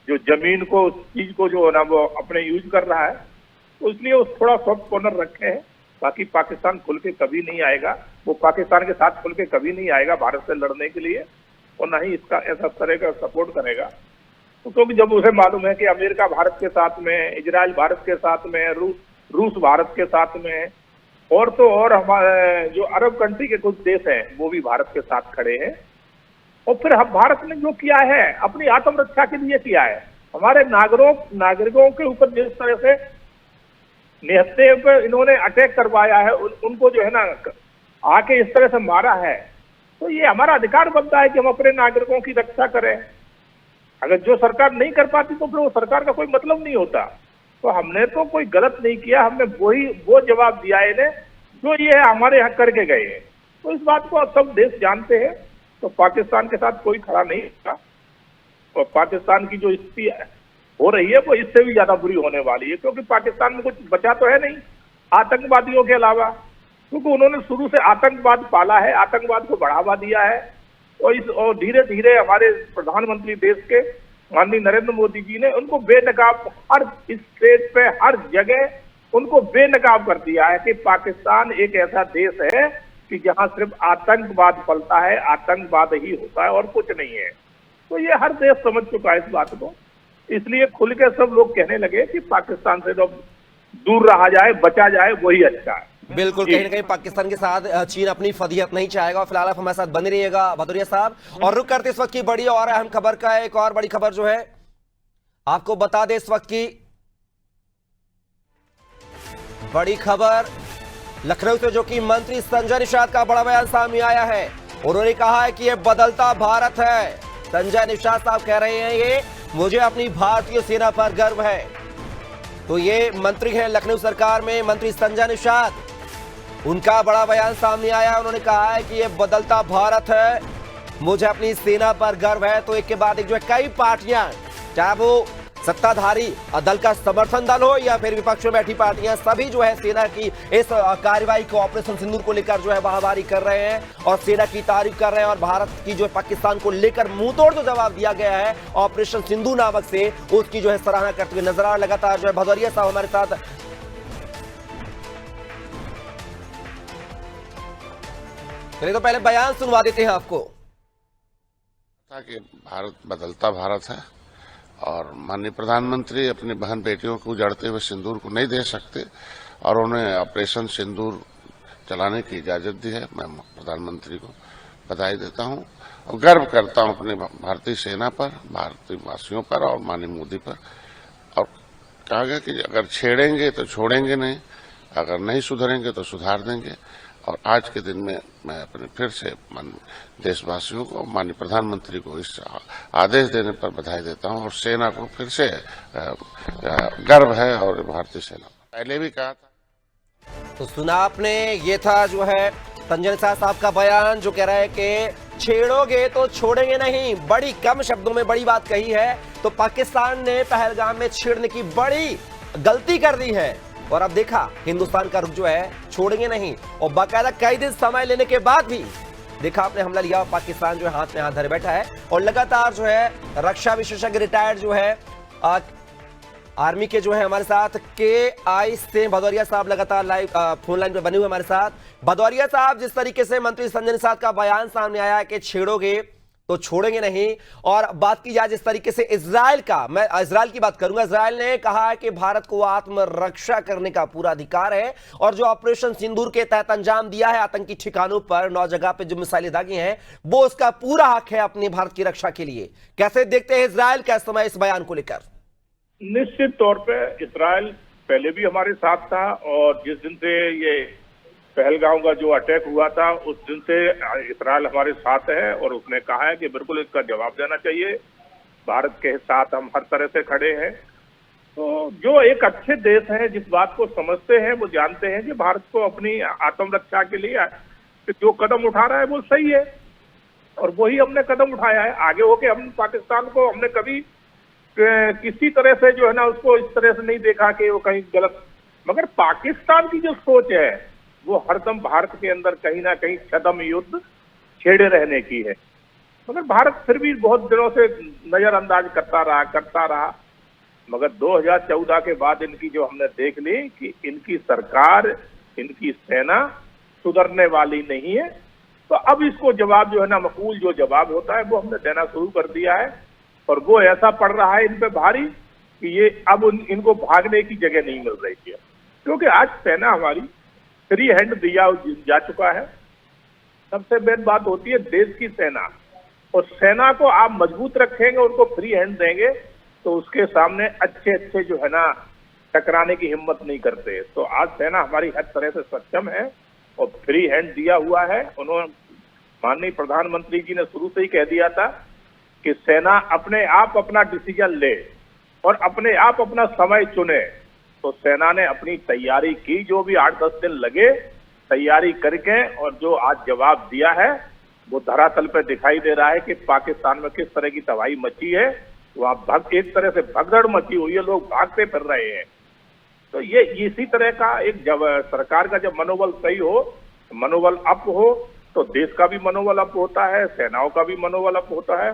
जो जमीन को, उस चीज को जो है ना वो अपने यूज कर रहा है, तो इसलिए वो थोड़ा सॉफ्ट कॉर्नर रखे हैं। बाकी पाकिस्तान खुल के कभी नहीं आएगा, वो पाकिस्तान के साथ खुल के कभी नहीं आएगा भारत से लड़ने के लिए, और ना ही इसका ऐसा तरह का सपोर्ट करेगा। तो क्योंकि जब उसे मालूम है कि अमेरिका भारत के साथ में, इजराइल भारत के साथ में, रूस भारत के साथ में, और तो और हमारे जो अरब कंट्री के कुछ देश हैं वो भी भारत के साथ खड़े हैं। और फिर हम भारत ने जो किया है अपनी आत्मरक्षा के लिए किया है, हमारे नागरिकों के ऊपर जिस तरह से निहत्थे पे इन्होंने अटैक करवाया है, उनको जो है ना आके इस तरह से मारा है, तो ये हमारा अधिकार बनता है कि हम अपने नागरिकों की रक्षा करें। अगर जो सरकार नहीं कर पाती तो फिर वो सरकार का कोई मतलब नहीं होता। तो हमने तो कोई गलत नहीं किया, हमने वो जवाब दिया इन्हें जो ये हमारे यहाँ करके गए हैं। तो इस बात को अब सब देश जानते हैं, तो पाकिस्तान के साथ कोई खड़ा नहीं होगा, और पाकिस्तान की जो स्थिति हो रही है वो इससे भी ज्यादा बुरी होने वाली है, क्योंकि पाकिस्तान में कुछ बचा तो है नहीं आतंकवादियों के अलावा, क्योंकि उन्होंने शुरू से आतंकवाद पाला है, आतंकवाद को बढ़ावा दिया है। और धीरे धीरे हमारे प्रधानमंत्री देश के माननीय नरेंद्र मोदी जी ने उनको बेनकाब हर स्टेट पे हर जगह उनको बेनकाब कर दिया है कि पाकिस्तान एक ऐसा देश है कि जहां सिर्फ आतंकवाद फैलता है, आतंकवाद ही होता है और कुछ नहीं है। तो ये हर देश समझ चुका है इस बात को, इसलिए खुल के सब लोग कहने लगे कि पाकिस्तान से तो दूर रहा जाए, बचा जाए, वही अच्छा है। बिल्कुल, कहीं ना कहीं पाकिस्तान के साथ चीन अपनी फदियत नहीं चाहेगा। फिलहाल आप हमारे साथ बने रहिएगा भदौरिया साहब, और रुक करते इस वक्त की बड़ी और अहम खबर का एक और बड़ी खबर जो है आपको बता दें। इस वक्त की बड़ी खबर लखनऊ से, जो कि मंत्री संजय निषाद का बड़ा बयान सामने आया है। उन्होंने कहा है कि यह बदलता भारत है। संजय निषाद साहब कह रहे हैं ये मुझे अपनी भारतीय सेना पर गर्व है। तो ये मंत्री हैं लखनऊ सरकार में मंत्री संजय निषाद, उनका बड़ा बयान सामने आया। उन्होंने कहा है कि ये बदलता भारत है, मुझे अपनी सेना पर गर्व है। तो एक के बाद एक जो है कई पार्टियां, चाहे वो सत्ताधारी दल का समर्थन दल हो या फिर विपक्ष में बैठी पार्टियां, सभी जो है सेना की इस कार्रवाई को, ऑपरेशन सिंदूर को लेकर जो है वाहवाही कर रहे हैं और सेना की तारीफ कर रहे हैं। और भारत की जो पाकिस्तान को लेकर मुंहतोड़ जो जवाब दिया गया है ऑपरेशन सिंदूर नामक से, उसकी जो है सराहना करते हुए नजर आ रहे। लगातार जो है भदौरिया साहब हमारे साथ। चलिए तो पहले बयान सुनवा देते हैं आपको। कि भारत बदलता भारत है और माननीय प्रधानमंत्री अपनी बहन बेटियों को उजाड़ते हुए सिंदूर को नहीं दे सकते और उन्हें ऑपरेशन सिंदूर चलाने की इजाजत दी है। मैं प्रधानमंत्री को बधाई देता हूं और गर्व करता हूं अपने भारतीय सेना पर, भारतीय वासियों पर और माननीय मोदी पर। और कहा गया कि अगर छेड़ेंगे तो छोड़ेंगे नहीं, अगर नहीं सुधरेंगे तो सुधार देंगे। और आज के दिन में मैं अपने फिर से देशवासियों को, माननीय प्रधानमंत्री को इस आदेश देने पर बधाई देता हूं और सेना को फिर से गर्व है और भारतीय सेना पहले भी कहा था। तो सुना आपने, ये था जो है संजय निषाद साहब का बयान जो कह रहा है कि छेड़ोगे तो छोड़ेंगे नहीं। बड़ी कम शब्दों में बड़ी बात कही है। तो पाकिस्तान ने पहलगाम में छेड़ने की बड़ी गलती कर दी है और अब देखा हिंदुस्तान का रुख जो है छोड़ेंगे नहीं। और बाकायदा कई दिन समय लेने के बाद भी देखा आपने हमला लिया, पाकिस्तान जो है हाथ में हाथ धरे बैठा है। और लगातार जो है रक्षा विशेषज्ञ रिटायर्ड जो है आर्मी के जो है हमारे साथ KI से भदौरिया साहब लगातार लाइव फोन लाइन पे बने हुए हमारे साथ। भदौरिया साहब, जिस तरीके से मंत्री संजय निषाद का बयान सामने आया कि छेड़ोगे तो छोड़ेंगे नहीं, और बात की जाए जिस तरीके से इजराइल का, मैं इजराइल की बात करूंगा, इजराइल ने कहा है कि भारत को आत्मरक्षा करने का पूरा अधिकार है और जो ऑपरेशन सिंदूर के तहत अंजाम दिया है आतंकी ठिकानों पर 9 जगह पे जो मिसाइलें दागी हैं, वो उसका पूरा हक है अपने भारत की रक्षा के लिए। कैसे देखते हैं इजराइल का समय इस बयान को लेकर? निश्चित तौर पे इजराइल पहले भी हमारे साथ था और जिस दिन से ये पहलगाम का जो अटैक हुआ था उस दिन से इजराइल हमारे साथ है और उसने कहा है कि बिल्कुल इसका जवाब देना चाहिए, भारत के साथ हम हर तरह से खड़े हैं। तो जो एक अच्छे देश हैं, जिस बात को समझते हैं, वो जानते हैं कि भारत को अपनी आत्मरक्षा के लिए जो कदम उठा रहा है वो सही है और वही हमने कदम उठाया है। आगे होके हम पाकिस्तान को हमने कभी किसी तरह से जो है ना उसको इस तरह से नहीं देखा कि वो कहीं गलत, मगर पाकिस्तान की जो सोच है वो हरदम भारत के अंदर कहीं ना कहीं छद्म युद्ध छेड़े रहने की है। मगर भारत फिर भी बहुत दिनों से नजरअंदाज करता रहा। मगर 2014 के बाद इनकी जो हमने देख ली कि इनकी सरकार, इनकी सेना सुधरने वाली नहीं है, तो अब इसको जवाब जो है ना मकबूल जो जवाब होता है वो हमने देना शुरू कर दिया है और वो ऐसा पड़ रहा है इन पे भारी कि ये अब इनको भागने की जगह नहीं मिल रही है, क्योंकि आज सेना हमारी फ्री हैंड दिया जा चुका है। सबसे मेन बात होती है देश की सेना, और सेना को आप मजबूत रखेंगे, उनको फ्री हैंड देंगे तो उसके सामने अच्छे जो है ना टकराने की हिम्मत नहीं करते। तो आज सेना हमारी हर तरह से सक्षम है और फ्री हैंड दिया हुआ है। उन्होंने माननीय प्रधानमंत्री जी ने शुरू से ही कह दिया था कि सेना अपने आप अपना डिसीजन ले और अपने आप अपना समय चुने। तो सेना ने अपनी तैयारी की, जो भी 8-10 दिन लगे तैयारी करके, और जो आज जवाब दिया है वो धरातल पे दिखाई दे रहा है कि पाकिस्तान में किस तरह की तबाही मची है। वहां एक तरह से भगदड़ मची हुई है, लोग भागते फिर रहे हैं। तो ये इसी तरह का एक जब सरकार का जब मनोबल सही हो, मनोबल अप हो, तो देश का भी मनोबल अप होता है, सेनाओं का भी मनोबल अप होता है।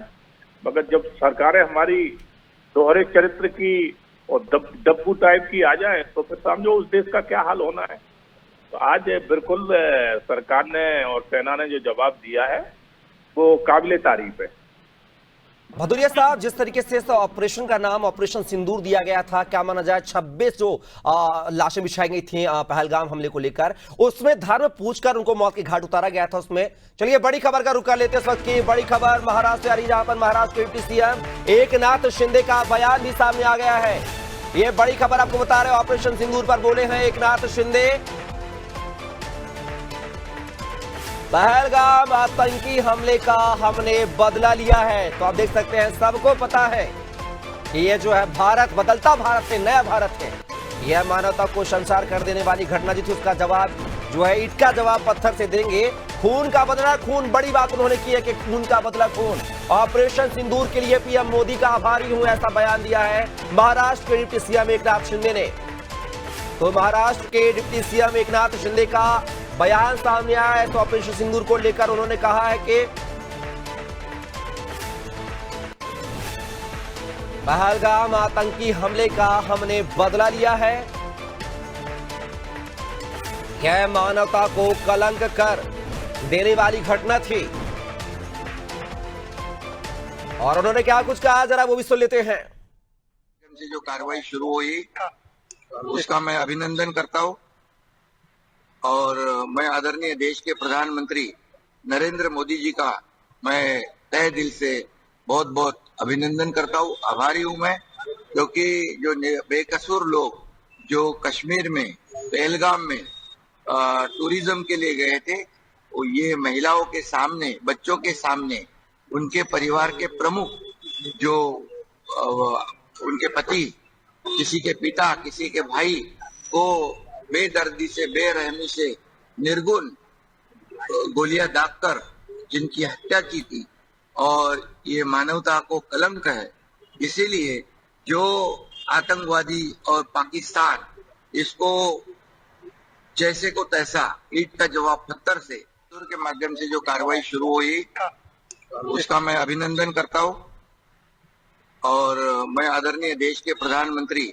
मगर जब सरकारें हमारी दोहरे चरित्र की और डब्बू टाइप की आ जाए तो फिर समझो उस देश का क्या हाल होना है। तो आज बिल्कुल सरकार ने और सेना ने जो जवाब दिया है वो काबिले तारीफ है। भदौरिया साहब, जिस तरीके से इस ऑपरेशन का नाम ऑपरेशन सिंदूर दिया गया था, क्या माना जाए 26 जो लाशें बिछाई गई थी पहलगाम हमले को लेकर, उसमें धर्म पूछकर उनको मौत के घाट उतारा गया था उसमें। चलिए बड़ी खबर का रुख कर लेते हैं इस वक्त की। बड़ी खबर महाराष्ट्र से आ रही, जहां पर महाराष्ट्र के डिप्टी सीएम एकनाथ शिंदे का बयान भी सामने आ गया है। ये बड़ी खबर आपको बता रहे हैं, ऑपरेशन सिंदूर पर बोले हैं एकनाथ शिंदे। पहलगाम आतंकी हमले का हमने बदला लिया है। तो आप देख सकते हैं, सबको पता है कि ये जो है भारत, बदलता भारत है, नया भारत है। यह मानवता को संसार कर देने वाली घटना जी थी, उसका जवाब जो है ईंट का जवाब पत्थर से देंगे। खून का बदला खून, बड़ी बात उन्होंने की है कि खून का बदला खून। ऑपरेशन सिंदूर के लिए पीएम मोदी का आभारी हूं, ऐसा बयान दिया है महाराष्ट्र के डिप्टी सीएम एकनाथ शिंदे ने। तो महाराष्ट्र के डिप्टी सीएम एकनाथ शिंदे का बयान सामने आया है। तो ऑपरेशन सिंदूर को लेकर उन्होंने कहा है कि पहलगाम आतंकी हमले का हमने बदला लिया है। यह मानवता को कलंक कर देने वाली घटना थी। और उन्होंने क्या कुछ कहा, जरा वो भी सुन लेते हैं। से जो कार्रवाई शुरू हुई उसका मैं अभिनंदन करता हूं और मैं आदरणीय देश के प्रधानमंत्री नरेंद्र मोदी जी का मैं तहे दिल से बहुत बहुत अभिनंदन करता हूं, आभारी हूं मैं, क्योंकि जो बेकसूर लोग जो कश्मीर में पहलगाम में टूरिज्म के लिए गए थे, वो ये महिलाओं के सामने, बच्चों के सामने, उनके परिवार के प्रमुख जो उनके पति, किसी के पिता, किसी के भाई को बेदर्दी से, बेरहमी से, निर्गुण गोलियां दागकर जिनकी हत्या की थी, और ये मानवता को कलंक है। इसीलिए जो आतंकवादी और पाकिस्तान इसको जैसे को तैसा ईंट का जवाब पत्थर से के माध्यम से जो कार्रवाई शुरू हुई उसका मैं अभिनंदन करता हूं और मैं आदरणीय देश के प्रधानमंत्री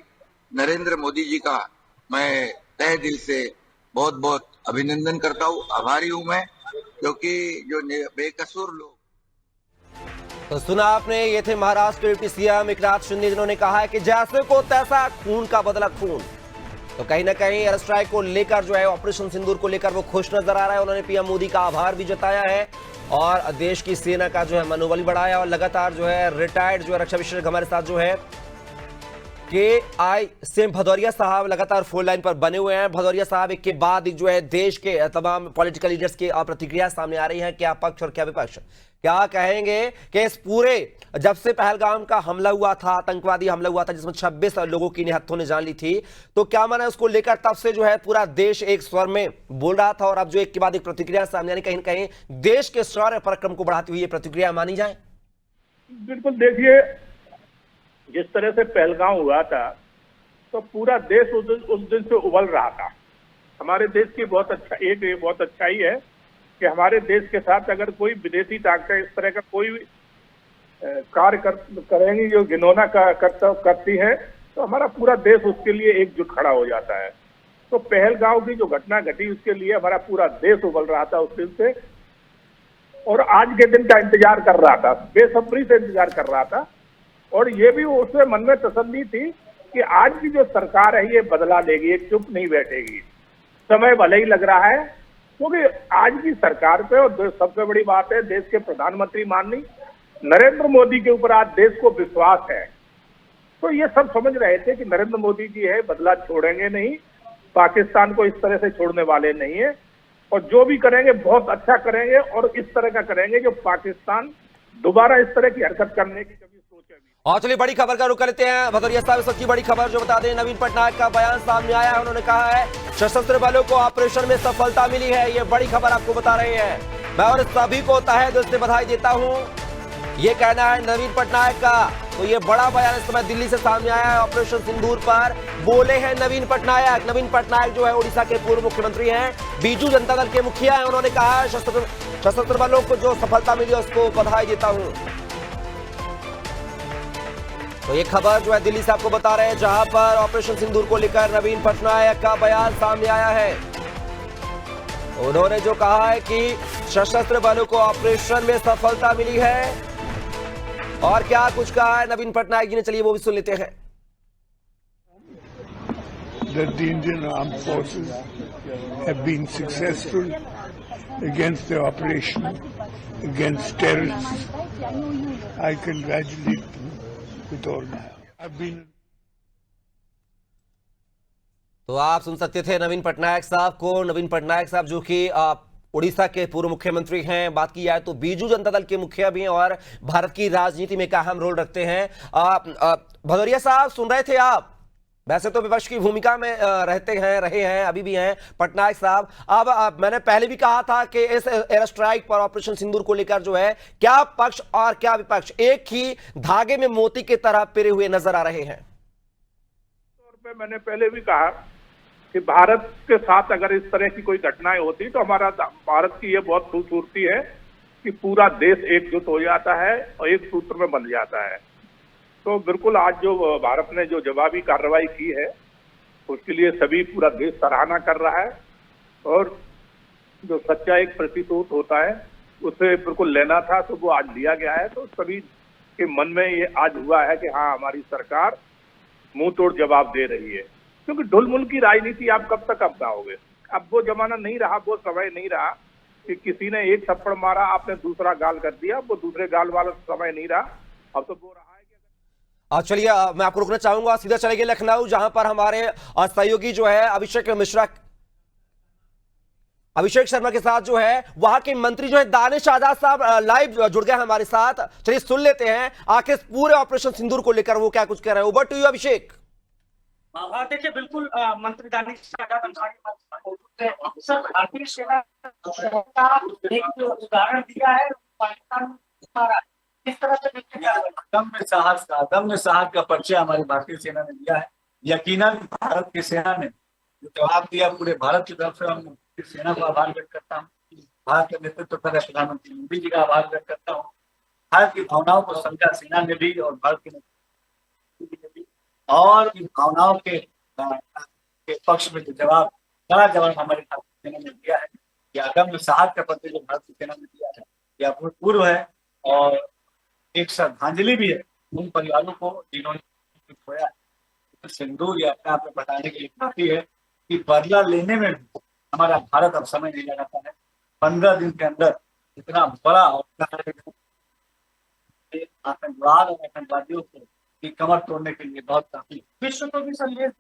नरेंद्र मोदी जी का मैं तहे दिल से बहुत बहुत अभिनंदन करता हूं, आभारी हूं मैं, क्योंकि जो बेकसूर लोग। तो सुना आपने, ये थे महाराष्ट्र के डिप्टी सीएम एकनाथ शिंदे, जिन्होंने कहा है कि जैसे को तैसा, खून का बदला खून। तो कहीं ना कहीं एयर स्ट्राइक को लेकर जो है, ऑपरेशन सिंदूर को लेकर वो खुश नजर आ रहा है। उन्होंने पीएम मोदी का आभार भी जताया है और देश की सेना का जो है मनोबल बढ़ाया। और लगातार जो है रिटायर्ड जो है रक्षा विशेषज्ञ हमारे साथ जो है सिंह भदौरिया साहब लगातार फोन लाइन पर बने हुए हैं। भदौरिया साहब, एक के बाद जो है देश के तमाम पॉलिटिकल लीडर्स की प्रतिक्रिया सामने आ रही है, क्या पक्ष और क्या विपक्ष, क्या कहेंगे कि इस पूरे जब से पहलगाम का हमला हुआ था, आतंकवादी हमला हुआ था जिसमें 26 लोगों की निहत्थों ने जान ली थी, तो क्या माना उसको लेकर तब से जो है पूरा देश एक स्वर में बोल रहा था और अब जो एक के बाद एक प्रतिक्रिया सामने आनी, कहीं ना कहीं देश के शौर्य पराक्रम को बढ़ाती हुई ये प्रतिक्रिया मानी जाए? बिल्कुल, देखिए जिस तरह से पहलगाम हुआ था तो पूरा देश उस दिन से उबल रहा था। हमारे देश की बहुत अच्छाई है कि हमारे देश के साथ अगर कोई विदेशी ताकतें इस तरह का कोई कार्य करेंगी जो घिनौना करती है, तो हमारा पूरा देश उसके लिए एकजुट खड़ा हो जाता है। तो पहलगाम की जो घटना घटी उसके लिए हमारा पूरा देश उबल रहा था उस दिन से, और आज के दिन का इंतजार कर रहा था, बेसब्री से इंतजार कर रहा था। और ये भी उसमें मन में तसल्ली थी कि आज की जो सरकार है ये बदला लेगी, चुप नहीं बैठेगी। समय भले ही लग रहा है क्योंकि आज की सरकार पे, और सबसे बड़ी बात है देश के प्रधानमंत्री माननीय नरेंद्र मोदी के ऊपर आज देश को विश्वास है। तो ये सब समझ रहे थे कि नरेंद्र मोदी जी है, बदला छोड़ेंगे नहीं, पाकिस्तान को इस तरह से छोड़ने वाले नहीं है, और जो भी करेंगे बहुत अच्छा करेंगे और इस तरह का करेंगे जो पाकिस्तान दोबारा इस तरह की हरकत करने की कभी सोचे भी। और चलिए बड़ी खबर का रुख कर लेते हैं। भदौरिया साहब, इस वक्त की बड़ी खबर जो बता दें, नवीन पटनायक का बयान सामने आया है। उन्होंने कहा है सशस्त्र बलों को ऑपरेशन में सफलता मिली है। ये बड़ी खबर आपको बता रहे हैं। मैं और सभी को तहे दिल से बधाई देता हूं, ये कहना है नवीन पटनायक का। तो ये बड़ा बयान इस समय दिल्ली से सामने आया है। ऑपरेशन सिंदूर पर बोले हैं नवीन पटनायक। नवीन पटनायक जो है उड़ीसा के पूर्व मुख्यमंत्री हैं, बीजू जनता दल के मुखिया हैं। उन्होंने कहा है सशस्त्र बलों को जो सफलता मिली उसको बधाई देता हूं। तो ये खबर जो है दिल्ली से आपको बता रहे हैं, जहां पर ऑपरेशन सिंदूर को लेकर नवीन पटनायक का बयान सामने आया है। उन्होंने जो कहा है कि सशस्त्र बलों को ऑपरेशन में सफलता मिली है, और क्या कुछ कहा है नवीन पटनायक जी ने, चलिए वो भी सुन लेते हैं। That the Indian armed forces have been successful against the operation against terrorists. I congratulate them with all my heart. I've been. तो आप सुन सकते थे नवीन पटनायक साहब को। नवीन पटनायक साहब जो कि उड़ीसा के पूर्व मुख्यमंत्री हैं, बात की जाए तो बीजू जनता दल के मुखिया भी हैं और भारत की राजनीति में एक अहम रोल रखते हैं। भदौरिया साहब, सुन रहे थे आप? वैसे तो विपक्ष की भूमिका में रहे हैं, अभी भी हैं पटनायक साहब। अब मैंने पहले भी कहा था कि इस एयर स्ट्राइक पर ऑपरेशन सिंदूर को लेकर जो है क्या पक्ष और क्या विपक्ष एक ही धागे में मोती की तरह पिरे हुए नजर आ रहे हैं। तौर पे मैंने पहले भी कहा कि भारत के साथ अगर इस तरह की कोई घटनाएं होती तो हमारा भारत की ये बहुत खूबसूरती है कि पूरा देश एकजुट हो जाता है और एक सूत्र में बंध जाता है। तो बिल्कुल आज जो भारत ने जो जवाबी कार्रवाई की है उसके लिए सभी पूरा देश सराहना कर रहा है और जो सच्चा एक प्रतीत होता है उसे बिल्कुल लेना था तो वो आज लिया गया है। तो सभी के मन में ये आज हुआ है कि हाँ हमारी सरकार मुंह तोड़ जवाब दे रही है, क्योंकि ढुलमुल की राजनीति आप कब तक अपनाओगे। अब वो जमाना नहीं रहा, वो समय नहीं रहा कि किसी ने एक थप्पड़ मारा आपने दूसरा गाल कर दिया, वो दूसरे गाल वाला समय नहीं रहा। अब तो वो रहा है कि चलिए मैं आपको रुकना चाहूंगा, सीधा चलेंगे लखनऊ जहां पर हमारे सहयोगी जो है अभिषेक शर्मा के साथ जो है वहां के मंत्री जो है दानिश आजाद साहब लाइव जुड़ गए हमारे साथ। चलिए सुन लेते हैं आखिर पूरे ऑपरेशन सिंदूर को लेकर वो क्या कुछ कह रहे हैं। ओवर टू यू अभिषेक। देखिए बिल्कुल मंत्री दानिश आजाद सर भारतीय सेना का एक उदाहरण दिया है पाकिस्तान इस तरह से दम्य साहस का परिचय हमारी भारतीय सेना ने दिया है। यकीनन भारत की सेना ने जो जवाब दिया पूरे भारत की तरफ से हम सेना का आभार व्यक्त करता हूँ। भारत के नेतृत्व पर प्रधानमंत्री मोदी जी का आभार व्यक्त करता हूँ। भारत की भावनाओं को समझा सेना ने भी और भारत के और इन भावनाओं के पक्ष में जो कड़ा जवाब हमारी भारतीय सेना ने दिया है, यह अदम्य साहस का परिचय जो भारतीय सेना ने दिया है यह अभूतपूर्व है और एक श्रद्धांजलि भी है उन परिवारों को जिन्होंने खोया। सिंदूर या अपने आप में बताने की बात है कि बदला लेने में भी हमारा भारत अब समय नहीं लगाता है। 15 दिन के अंदर इतना बड़ा आतंकवाद और आतंकवादियों की कमर तोड़ने के लिए बहुत काफी विश्व को भी संदेश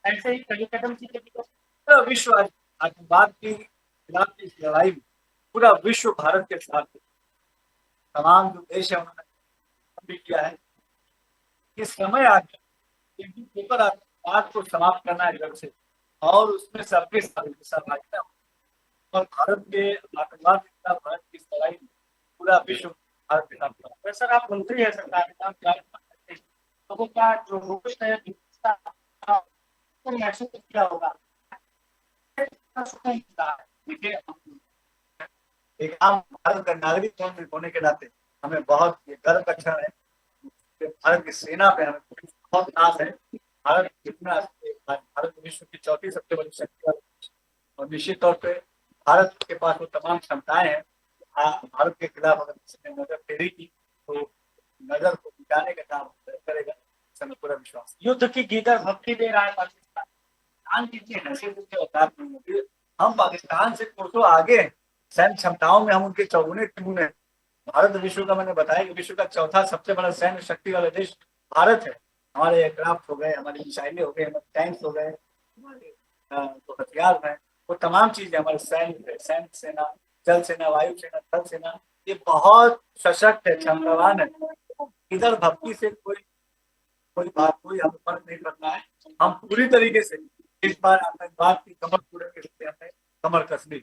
ऐसे ही कई कदम पूरा विश्व आतंकवाद के खिलाफ इस लड़ाई में पूरा विश्व भारत के साथ तमाम जो देश है उन्होंने भी किया है कि समय आ गया पेपर आतंकवाद को समाप्त करना है जग से और उसमें सबके सहभागिता और भारत के आतंकवाद के खिलाफ भारत की लड़ाई में पूरा विश्व भारत के साथ। सर आप मंत्री है सरकार तो क्या जो रोष है महसूस किया होगा। देखिए एक आम भारत का नागरिक होने के नाते हमें बहुत गर्व का क्षण है कि भारत की सेना पे हमें बहुत नाज है। भारत कितना भारत विश्व की चौथी सबसे बड़ी शक्ति और निश्चित तौर पे भारत के पास वो तमाम क्षमताएं हैं। भारत के खिलाफ अगर किसी ने नजर फेरी की तो नजर को मिटाने का काम करेगा, इसमें पूरा विश्वास। युद्ध की गीदड़ भक्ति दे रहा है पाकिस्तान की हम पाकिस्तान से कोसों आगे हैं सैन्य क्षमताओं में, हम उनके चौगुने तिगुने। भारत विश्व का मैंने बताया कि विश्व का चौथा सबसे बड़ा सैन्य शक्ति वाला देश भारत है। हमारे एयरक्राफ्ट हो गए, हमारी मिसाइलें हो गए, हमारे टैंक्स हो गए, हमारे जो हथियार हैं वो तमाम चीजें हमारे सैन्य सेना, जल सेना, वायु सेना, थल सेना ये बहुत सशक्त है, क्षमतावान है। इधर भक्ति से कोई बात कोई हमें फर्क नहीं पड़ता है। हम पूरी तरीके से इस बार आतंकवाद की कमर पूरे के लिए हमें कमर कसनी।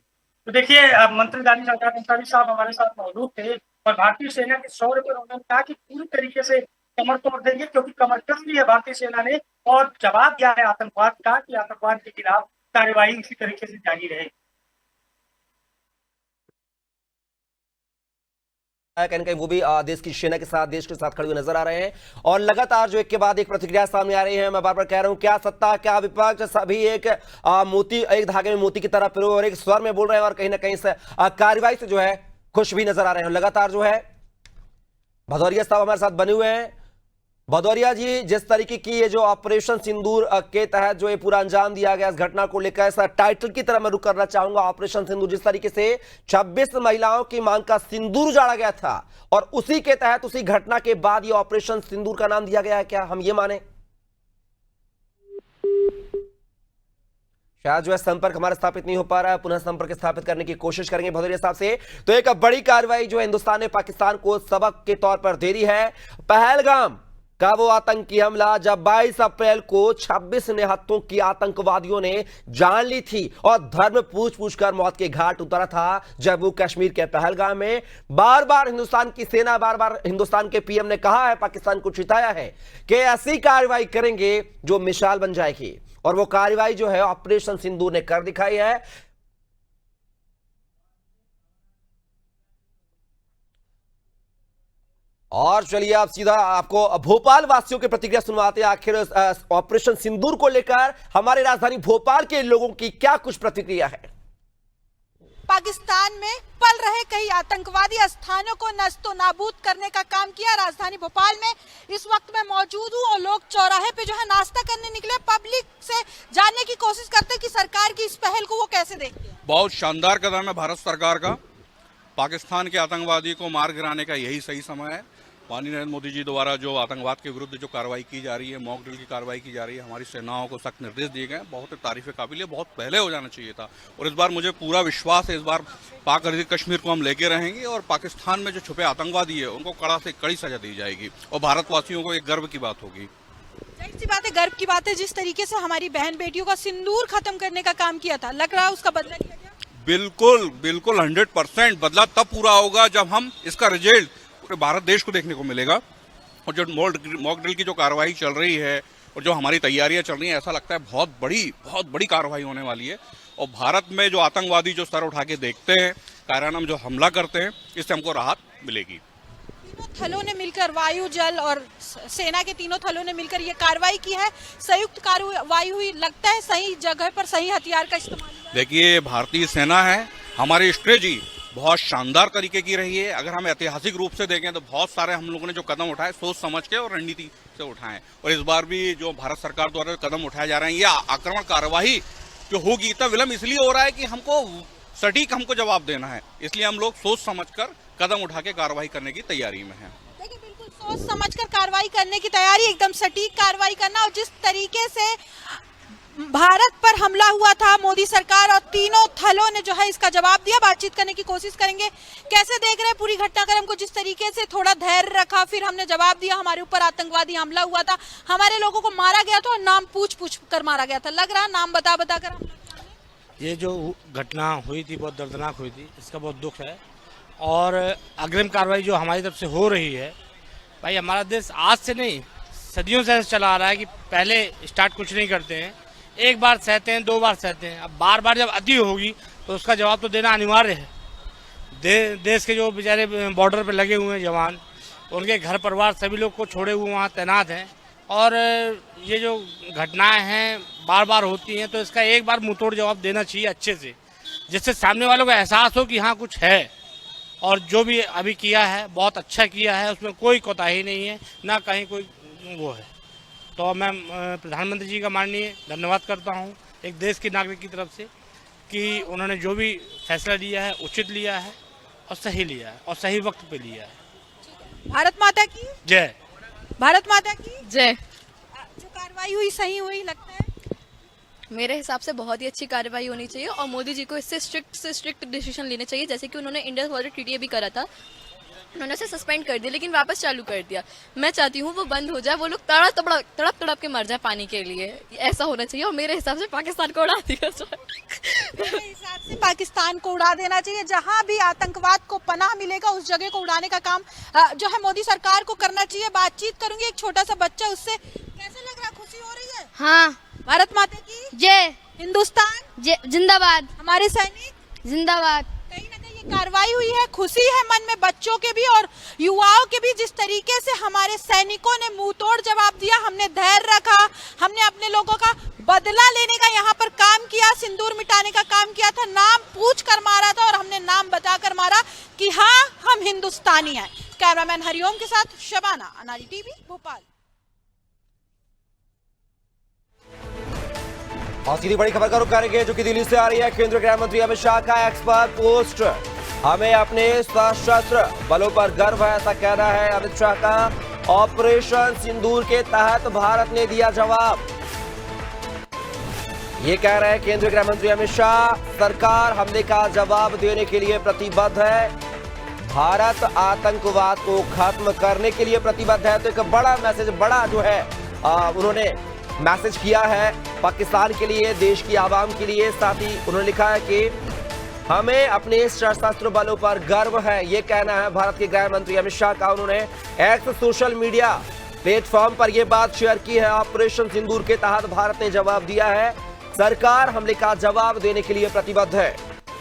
तो देखिए मंत्री दानिश आजाद अंसारी साहब हमारे साथ मौजूद थे और भारतीय सेना के शौर्य पर उन्होंने कहा कि पूरी तरीके से कमर तोड़ देंगे क्योंकि कमर कस ली है भारतीय सेना ने और जवाब दिया है आतंकवाद का कि आतंकवाद के खिलाफ कार्यवाही इसी तरीके से जारी रहे। कहीं कहीं वो भी देश की सेना के साथ, देश के साथ खड़े हुए नजर आ रहे हैं और लगातार जो एक के बाद एक प्रतिक्रिया सामने आ रही है। मैं बार बार कह रहा हूं क्या सत्ता क्या विपक्ष सभी एक एक धागे में मोती की तरह पिरो और एक स्वर में बोल रहे हैं और कहीं ना कहीं से कार्रवाई से जो है खुश भी नजर आ रहे हैं। लगातार जो है भदौरिया साहब हमारे साथ बने हुए हैं। भदौरिया जी, जिस तरीके की ये जो ऑपरेशन सिंदूर के तहत जो ये पूरा अंजाम दिया गया इस घटना को लेकर ऐसा टाइटल की तरह मैं रुक करना चाहूंगा। ऑपरेशन सिंदूर, जिस तरीके से 26 महिलाओं की मांग का सिंदूर उजाड़ा गया था और उसी के तहत उसी घटना के बाद ये ऑपरेशन सिंदूर का नाम दिया गया है, क्या हम ये माने? शायद जो है संपर्क हमारा स्थापित नहीं हो पा रहा है, पुनः संपर्क स्थापित करने की कोशिश करेंगे भदौरिया साहब से। तो एक बड़ी कार्रवाई जो है हिंदुस्तान ने पाकिस्तान को सबक के तौर पर दे दी है। पहलगाम का वो आतंकी हमला जब 22 अप्रैल को 26 निहत्थों की आतंकवादियों ने जान ली थी और धर्म पूछ कर मौत के घाट उतरा था जम्मू कश्मीर के पहलगाम में। बार बार हिंदुस्तान की सेना, बार बार हिंदुस्तान के पीएम ने कहा है, पाकिस्तान को चिताया है कि ऐसी कार्रवाई करेंगे जो मिसाल बन जाएगी, और वो कार्रवाई जो है ऑपरेशन सिंदूर ने कर दिखाई है। और चलिए आप सीधा आपको भोपाल वासियों की प्रतिक्रिया सुनवाते हैं। आखिर ऑपरेशन सिंदूर को लेकर हमारे राजधानी भोपाल के लोगों की क्या कुछ प्रतिक्रिया है। पाकिस्तान में पल रहे कई आतंकवादी स्थानों को नस्तो नाबूद करने का काम किया। राजधानी भोपाल में इस वक्त मैं मौजूद हूँ और लोग चौराहे पे जो है नाश्ता करने निकले, पब्लिक से जानने की कोशिश करते कि सरकार की इस पहल को वो कैसे देखते हैं। बहुत शानदार कदम है भारत सरकार का। पाकिस्तान के आतंकवादी को मार गिराने का यही सही समय है। माननीय नरेंद्र मोदी जी द्वारा जो आतंकवाद के विरुद्ध जो कार्रवाई की जा रही है, मॉक ड्रिल की कार्रवाई की जा रही है, हमारी सेनाओं को सख्त निर्देश दिए गए, बहुत तारीफ काबिल है, बहुत पहले हो जाना चाहिए था। और इस बार मुझे पूरा विश्वास है, इस बार पाक अधिकृत कश्मीर को हम लेके रहेंगे और पाकिस्तान में जो छुपे आतंकवादी है उनको कड़ा से कड़ी सजा दी जाएगी और भारतवासियों को एक गर्व की बात होगी। जाहिर सी बात है, गर्व की बात है। जिस तरीके से हमारी बहन बेटियों का सिंदूर खत्म करने का काम किया था, लग रहा है उसका बदला लिया गया। बिल्कुल बिल्कुल 100% बदला तब पूरा होगा जब हम इसका रिजल्ट पूरे भारत देश को देखने को मिलेगा। और जो मॉक ड्रिल की जो कार्रवाई चल रही है और जो हमारी तैयारियां चल रही हैं, ऐसा लगता है बहुत बड़ी कार्रवाई होने वाली है। और भारत में जो आतंकवादी जो सर उठा के देखते हैं, कायराना जो हमला करते हैं, इससे हमको राहत मिलेगी। तीनों थलों ने मिलकर, वायु, जल और सेना के तीनों थलों ने मिलकर ये कार्रवाई की है। संयुक्त कार्रवाई हुई, लगता है सही जगह पर सही हथियार का इस्तेमाल। देखिए, भारतीय सेना है, हमारी स्ट्रेटजी बहुत शानदार तरीके की रही है। अगर हम ऐतिहासिक रूप से देखें तो बहुत सारे हम लोगों ने जो कदम उठाए सोच समझ के और रणनीति से उठाए, और इस बार भी जो भारत सरकार द्वारा कदम उठाए जा रहे हैं, यह आक्रमण कार्यवाही जो होगी, इतना विलंब इसलिए हो रहा है कि हमको सटीक जवाब देना है, इसलिए हम लोग सोच समझकर कदम उठा के कार्रवाई करने की तैयारी में हैं। देखिए, बिल्कुल सोच समझकर कार्रवाई करने की तैयारी, एकदम सटीक कार्रवाई करना। और जिस तरीके से भारत पर हमला हुआ था, मोदी सरकार और तीनों थलों ने जो है इसका जवाब दिया। बातचीत करने की कोशिश करेंगे। कैसे देख रहे हैं पूरी घटनाक्रम को, जिस तरीके से थोड़ा धैर्य रखा, फिर हमने जवाब दिया। हमारे ऊपर आतंकवादी हमला हुआ था, हमारे लोगों को मारा गया था और नाम पूछ कर मारा गया था। लग रहा नाम बता कर। ये जो घटना हुई थी बहुत दर्दनाक हुई थी, इसका बहुत दुख है। और अग्रिम कार्रवाई जो हमारी तरफ से हो रही है, भाई हमारा देश आज से नहीं सदियों से चला आ रहा है कि पहले स्टार्ट कुछ नहीं करते हैं, एक बार सहते हैं, दो बार सहते हैं, अब बार बार जब अति होगी तो उसका जवाब तो देना अनिवार्य है। देश के जो बेचारे बॉर्डर पे लगे हुए हैं जवान, उनके घर परिवार सभी लोग को छोड़े हुए वहाँ तैनात हैं, और ये जो घटनाएं हैं बार बार होती हैं, तो इसका एक बार मुंहतोड़ जवाब देना चाहिए अच्छे से, जिससे सामने वालों को एहसास हो कि हाँ कुछ है। और जो भी अभी किया है बहुत अच्छा किया है, उसमें कोई कोताही नहीं है, ना कहीं कोई वो है। तो मैं प्रधानमंत्री जी का माननीय धन्यवाद करता हूँ एक देश के नागरिक की तरफ से कि उन्होंने जो भी फैसला लिया है उचित लिया है और सही लिया है और सही वक्त पे लिया है। भारत माता की जय। भारत माता की जय। जो कार्रवाई हुई सही हुई लगता है? मेरे हिसाब से बहुत ही अच्छी कार्रवाई होनी चाहिए और मोदी जी को इससे स्ट्रिक्ट से स्ट्रिक्ट डिसीजन लेने चाहिए। जैसे कि उन्होंने इंडियन बॉर्डर ट्रीटी भी करा था, उन्होंने उसे सस्पेंड कर दिया लेकिन वापस चालू कर दिया। मैं चाहती हूँ वो बंद हो जाए, वो लोग तड़प के मर जाए पानी के लिए, ऐसा होना चाहिए। और मेरे हिसाब से पाकिस्तान को उड़ा दिया जाए। मेरे हिसाब से पाकिस्तान को उड़ा देना चाहिए। जहाँ भी आतंकवाद को पनाह मिलेगा उस जगह को उड़ाने का काम जो है मोदी सरकार को करना चाहिए। बातचीत करूंगी एक छोटा सा बच्चा, उससे कैसे लग रहा, खुशी हो रही है? हाँ। भारत माता की जय। हिंदुस्तान जिंदाबाद। हमारे सैनिक जिंदाबाद। कहीं ना कहीं ये कार्रवाई हुई है, खुशी है मन में बच्चों के भी और युवाओं के भी। जिस तरीके से हमारे सैनिकों ने मुंहतोड़ जवाब दिया, हमने धैर्य रखा, हमने अपने लोगों का बदला लेने का यहाँ पर काम किया, सिंदूर मिटाने का काम किया था, नाम पूछ कर मारा था और हमने नाम बताकर मारा कि हाँ हम हिंदुस्तानी हैं। कैमरामैन हरिओम के साथ शबाना, अनारी टीवी भोपाल। और सीधी बड़ी खबर का रुख करेंगे जो कि दिल्ली से आ रही है। केंद्रीय गृह मंत्री अमित शाह का एक्स पर पोस्ट, हमें अपने सशस्त्र बलों पर गर्व है, ऐसा कहना है अमित शाह का। ऑपरेशन सिंदूर के तहत भारत ने दिया जवाब, ये कह रहे हैं केंद्रीय गृह मंत्री अमित शाह। सरकार हमले का जवाब देने के लिए प्रतिबद्ध है। भारत आतंकवाद को खत्म करने के लिए प्रतिबद्ध है। तो एक बड़ा मैसेज, बड़ा जो है उन्होंने मैसेज किया है पाकिस्तान के लिए, देश की आवाम के लिए। साथ ही उन्होंने लिखा है कि हमें अपने सशस्त्र बलों पर गर्व है, ये कहना है भारत के गृह मंत्री अमित शाह का। उन्होंने एक्स सोशल मीडिया प्लेटफॉर्म पर यह बात शेयर की है। ऑपरेशन सिंदूर के तहत भारत ने जवाब दिया है, सरकार हमले का जवाब देने के लिए प्रतिबद्ध है,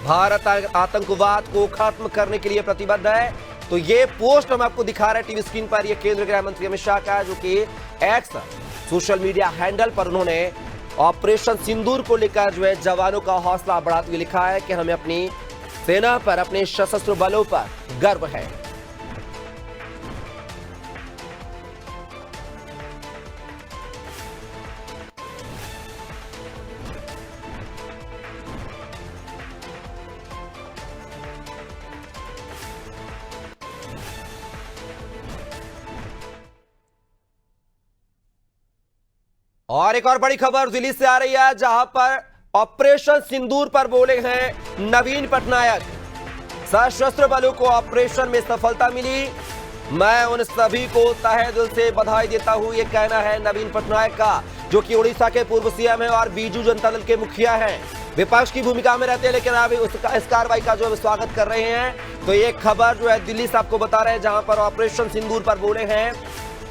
भारत आतंकवाद को खत्म करने के लिए प्रतिबद्ध है। तो ये पोस्ट हम आपको दिखा रहे हैं टीवी स्क्रीन पर, यह केंद्रीय गृह मंत्री अमित शाह का है, जो कि एक्स सोशल मीडिया हैंडल पर उन्होंने ऑपरेशन सिंदूर को लेकर जो है जवानों का हौसला बढ़ाते हुए लिखा है कि हमें अपनी सेना पर, अपने सशस्त्र बलों पर गर्व है। और एक और बड़ी खबर दिल्ली से आ रही है, जहां पर ऑपरेशन सिंदूर पर बोले हैं नवीन पटनायक। सशस्त्र बलों को ऑपरेशन में सफलता मिली, मैं उन सभी को तहे दिल से बधाई देता हूं, यह कहना है नवीन पटनायक का, जो कि उड़ीसा के पूर्व सीएम है और बीजू जनता दल के मुखिया हैं। विपक्ष की भूमिका में रहते हैं, लेकिन अभी इस कार्रवाई का जो है स्वागत कर रहे हैं। तो ये खबर जो है दिल्ली से आपको बता रहे हैं, जहां पर ऑपरेशन सिंदूर पर बोले हैं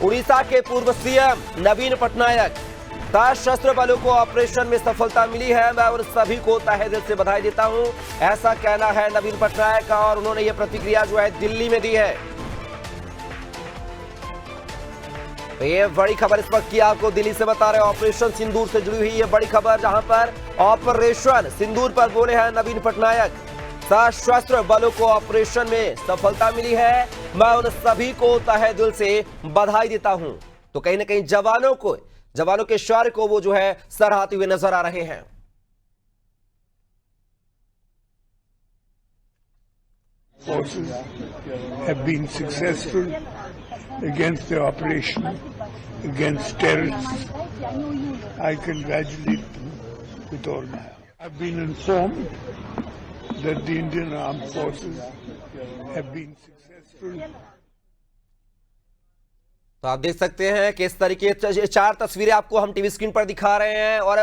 उड़ीसा के पूर्व सीएम नवीन पटनायक। सशस्त्र बलों को ऑपरेशन में सफलता मिली है, मैं उन सभी को तहे दिल से बधाई देता हूं, ऐसा कहना है नवीन पटनायक का। और उन्होंने यह प्रतिक्रिया जो है दिल्ली में दी है। तो ये बड़ी खबर इस वक्त की आपको दिल्ली से बता रहे हैं, ऑपरेशन सिंदूर से जुड़ी हुई ये बड़ी खबर, जहां पर ऑपरेशन सिंदूर पर बोले हैं नवीन पटनायक। सशस्त्र बलों को ऑपरेशन में सफलता मिली है, मैं उन सभी को तहे दिल से बधाई देता हूं। तो कहीं ना कहीं जवानों के शौर्य को वो जो है सराहते हुए नजर आ रहे हैं। Forces have been successful against the operation against terrorists. I congratulate them with all my heart. I've been informed that the Indian Armed Forces have been successful. तो आप देख सकते हैं कि इस तरीके से 4 तस्वीरें आपको हम टीवी स्क्रीन पर दिखा रहे हैं, और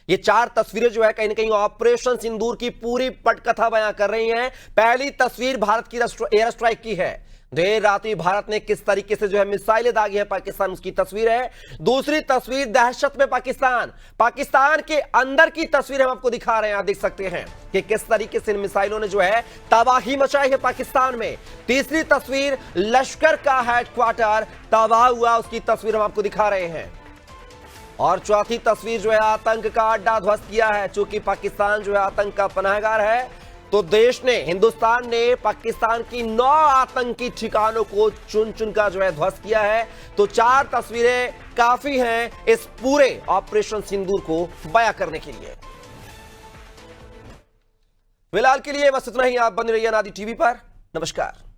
ये 4 तस्वीरें जो है कहीं ना कहीं ऑपरेशन सिंदूर की पूरी पटकथा बयां कर रही हैं। पहली तस्वीर भारत की एयर स्ट्राइक की है, देर रात ही भारत ने किस तरीके से जो है मिसाइलें दागी है पाकिस्तान, उसकी तस्वीर है। दूसरी तस्वीर दहशत में पाकिस्तान के अंदर की तस्वीर हम आपको दिखा रहे हैं। आप देख सकते हैं कि किस तरीके से इन मिसाइलों ने जो है तबाही मचाई है पाकिस्तान में। तीसरी तस्वीर लश्कर का हेडक्वार्टर तबाह हुआ, उसकी तस्वीर हम आपको दिखा रहे हैं। और चौथी तस्वीर जो है आतंक का अड्डा ध्वस्त किया है। चूंकि पाकिस्तान जो है आतंक का पनाहगार है, तो हिंदुस्तान ने पाकिस्तान की 9 आतंकी ठिकानों को चुन चुनकर जो है ध्वस्त किया है। तो 4 तस्वीरें काफी हैं इस पूरे ऑपरेशन सिंदूर को बयां करने के लिए। फिलहाल के लिए बस इतना ही। आप बने रहिए अनादि टीवी पर। नमस्कार।